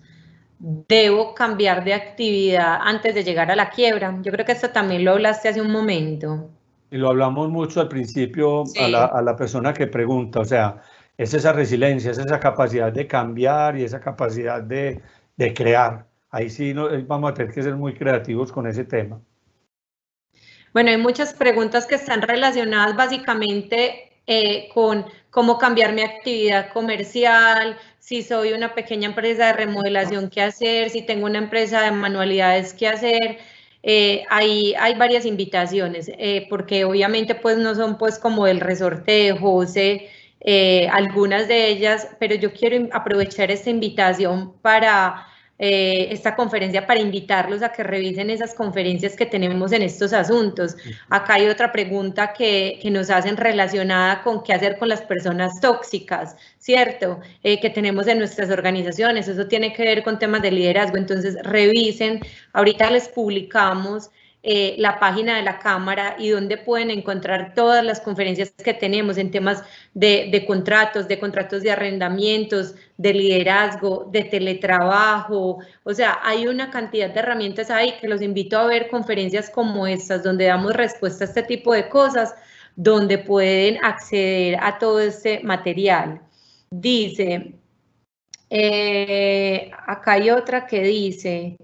¿Debo cambiar de actividad antes de llegar a la quiebra? Yo creo que esto también lo hablaste hace un momento. Y lo hablamos mucho al principio Sí. a la persona que pregunta, o sea, es esa resiliencia, es esa capacidad de cambiar y esa capacidad de crear. Ahí sí vamos a tener que ser muy creativos con ese tema. Bueno, hay muchas preguntas que están relacionadas básicamente con cómo cambiar mi actividad comercial, si soy una pequeña empresa de remodelación, qué hacer, si tengo una empresa de manualidades, qué hacer. Hay varias invitaciones, porque obviamente pues no son pues como el resorte de José, algunas de ellas, pero yo quiero aprovechar esta invitación para esta conferencia para invitarlos a que revisen esas conferencias que tenemos en estos asuntos. Acá hay otra pregunta que nos hacen relacionada con qué hacer con las personas tóxicas, ¿cierto? Que tenemos en nuestras organizaciones. Eso tiene que ver con temas de liderazgo. Entonces, revisen. Ahorita les publicamos la página de la Cámara y donde pueden encontrar todas las conferencias que tenemos en temas de contratos de arrendamientos, de liderazgo, de teletrabajo. O sea, hay una cantidad de herramientas ahí que los invito a ver conferencias como estas, donde damos respuesta a este tipo de cosas, donde pueden acceder a todo este material. Dice, acá hay otra que dice...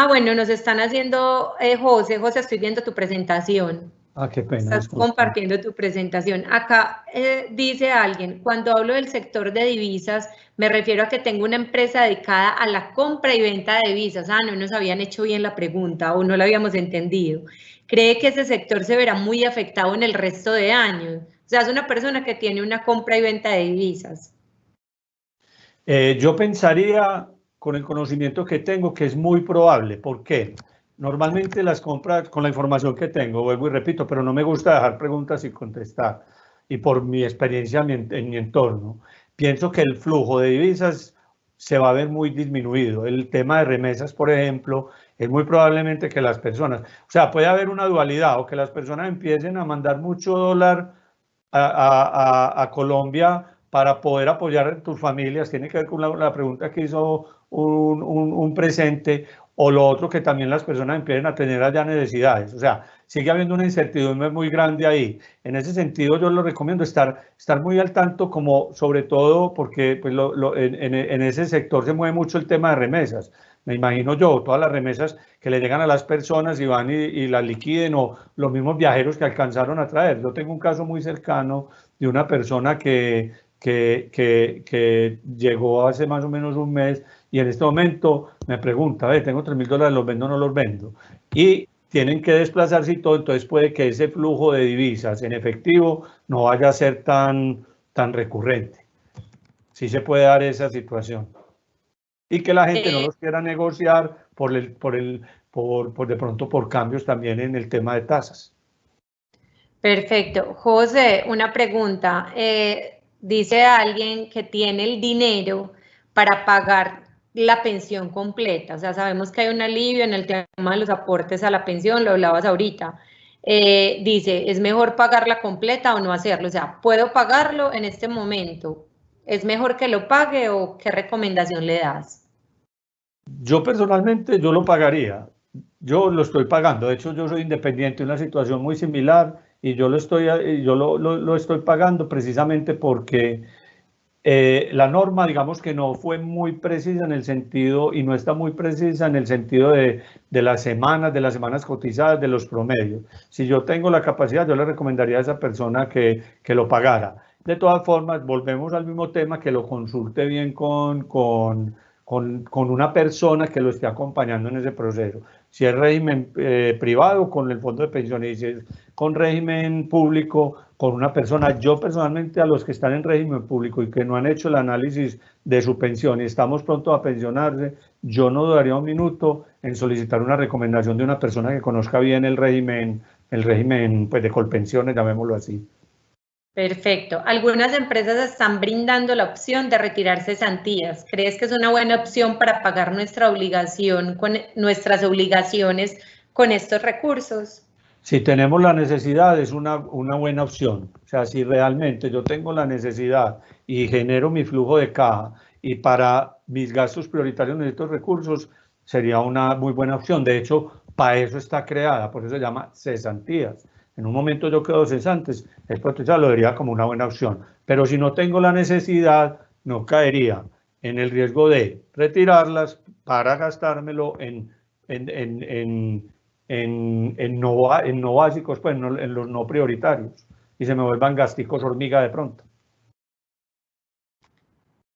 bueno, nos están haciendo, José, estoy viendo tu presentación. Qué pena. Estás compartiendo tu presentación. Acá dice alguien, cuando hablo del sector de divisas, me refiero a que tengo una empresa dedicada a la compra y venta de divisas. No nos habían hecho bien la pregunta o no la habíamos entendido. ¿Cree que ese sector se verá muy afectado en el resto de años? O sea, es una persona que tiene una compra y venta de divisas. Yo pensaría, con el conocimiento que tengo, que es muy probable. ¿Por qué? Normalmente las compras, con la información que tengo, vuelvo y repito, pero no me gusta dejar preguntas sin contestar. Y por mi experiencia en mi entorno, pienso que el flujo de divisas se va a ver muy disminuido. El tema de remesas, por ejemplo, es muy probablemente que las personas, o sea, puede haber una dualidad, o que las personas empiecen a mandar mucho dólar a Colombia para poder apoyar a tus familias. Tiene que ver con la pregunta que hizo un presente, o lo otro, que también las personas empiecen a tener allá necesidades. O sea, sigue habiendo una incertidumbre muy grande ahí. En ese sentido, yo lo recomiendo estar muy al tanto, como sobre todo porque pues, en ese sector se mueve mucho el tema de remesas. Me imagino yo, todas las remesas que le llegan a las personas y van y las liquiden, o los mismos viajeros que alcanzaron a traer. Yo tengo un caso muy cercano de una persona que llegó hace más o menos un mes, y en este momento me pregunta, tengo $3.000, ¿los vendo o no los vendo? Y tienen que desplazarse y todo, entonces puede que ese flujo de divisas en efectivo no vaya a ser tan recurrente. Sí se puede dar esa situación. Y que la gente no los quiera negociar de pronto por cambios también en el tema de tasas. Perfecto. José, una pregunta. Dice alguien que tiene el dinero para pagar la pensión completa. O sea, sabemos que hay un alivio en el tema de los aportes a la pensión, lo hablabas ahorita. Dice, ¿es mejor pagarla completa o no hacerlo? O sea, ¿puedo pagarlo en este momento? ¿Es mejor que lo pague o qué recomendación le das? Yo personalmente, yo lo pagaría. Yo lo estoy pagando. De hecho, yo soy independiente, una situación muy similar, y yo lo estoy pagando precisamente porque la norma, digamos que no fue muy precisa en el sentido, y no está muy precisa en el sentido de las semanas cotizadas, de los promedios. Si yo tengo la capacidad, yo le recomendaría a esa persona que lo pagara. De todas formas, volvemos al mismo tema, que lo consulte bien con una persona que lo esté acompañando en ese proceso. Si es régimen privado, con el fondo de pensiones, y si es con régimen público, con una persona. Yo personalmente, a los que están en régimen público y que no han hecho el análisis de su pensión y estamos pronto a pensionarse, yo no dudaría un minuto en solicitar una recomendación de una persona que conozca bien el régimen pues, de Colpensiones, llamémoslo así. Perfecto. Algunas empresas están brindando la opción de retirar cesantías. ¿Crees que es una buena opción para pagar nuestras obligaciones con estos recursos? Si tenemos la necesidad, es una buena opción. O sea, si realmente yo tengo la necesidad y genero mi flujo de caja, y para mis gastos prioritarios necesito recursos, sería una muy buena opción. De hecho, para eso está creada, por eso se llama cesantías. En un momento yo quedo cesantes, lo diría como una buena opción. Pero si no tengo la necesidad, no caería en el riesgo de retirarlas para gastármelo en no básicos, pues en los no prioritarios, y se me vuelvan gasticos hormiga de pronto.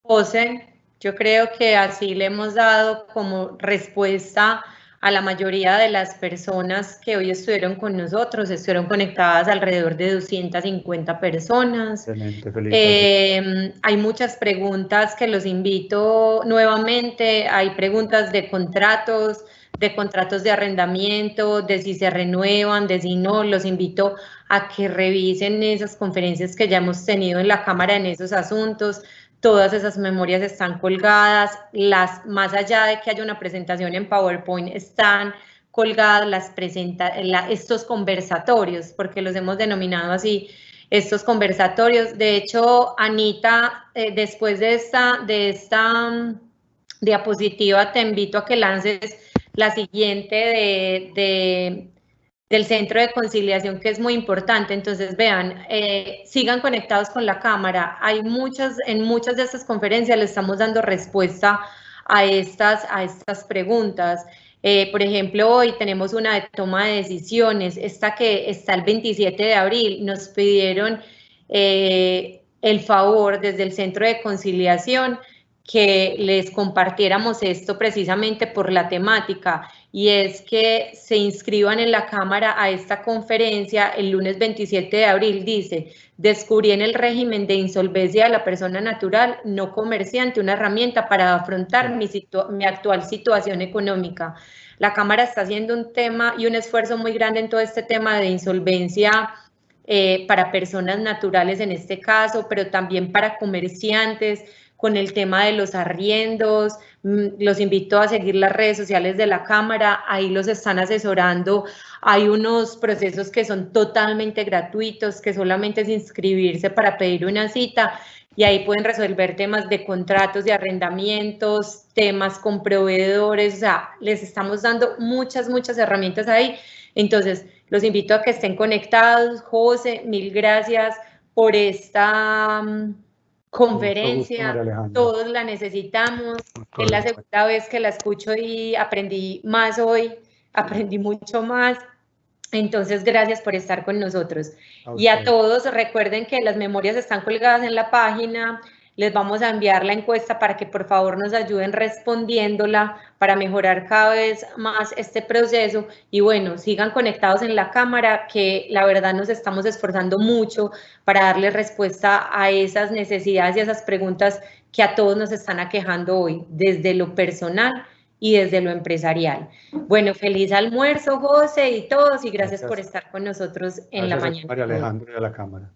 José, yo creo que así le hemos dado como respuesta a la mayoría de las personas que hoy estuvieron con nosotros. Estuvieron conectadas alrededor de 250 personas. Excelente, hay muchas preguntas que los invito nuevamente. Hay preguntas de contratos de arrendamiento, de si se renuevan, de si no. Los invito a que revisen esas conferencias que ya hemos tenido en la Cámara en esos asuntos. Todas esas memorias están colgadas, más allá de que haya una presentación en PowerPoint, están colgadas estos conversatorios, porque los hemos denominado así, estos conversatorios. De hecho, Anita, después de esta diapositiva, te invito a que lances la siguiente del Centro de Conciliación, que es muy importante. Entonces, vean, sigan conectados con la cámara. En muchas de estas conferencias le estamos dando respuesta a estas preguntas. Por ejemplo, hoy tenemos una de toma de decisiones, esta que está el 27 de abril. Nos pidieron el favor desde el Centro de Conciliación que les compartiéramos esto precisamente por la temática, y es que se inscriban en la Cámara a esta conferencia el lunes 27 de abril. Dice: descubrí en el régimen de insolvencia de la persona natural no comerciante una herramienta para afrontar mi actual situación económica. La Cámara está haciendo un tema y un esfuerzo muy grande en todo este tema de insolvencia para personas naturales en este caso, pero también para comerciantes, con el tema de los arriendos. Los invito a seguir las redes sociales de la Cámara, ahí los están asesorando. Hay unos procesos que son totalmente gratuitos, que solamente es inscribirse para pedir una cita, y ahí pueden resolver temas de contratos de arrendamientos, temas con proveedores. O sea, les estamos dando muchas herramientas ahí. Entonces, los invito a que estén conectados. José, mil gracias por esta conferencia. Todos la necesitamos. Es la segunda vez que la escucho y aprendí más hoy, aprendí mucho más. Entonces, gracias por estar con nosotros. Y a todos, recuerden que las memorias están colgadas en la página. Les vamos a enviar la encuesta para que por favor nos ayuden respondiéndola para mejorar cada vez más este proceso. Y bueno, sigan conectados en la Cámara, que la verdad nos estamos esforzando mucho para darle respuesta a esas necesidades y a esas preguntas que a todos nos están aquejando hoy, desde lo personal y desde lo empresarial. Bueno, feliz almuerzo, José, y todos, y gracias por estar con nosotros en la mañana. María Alejandra, de la Cámara.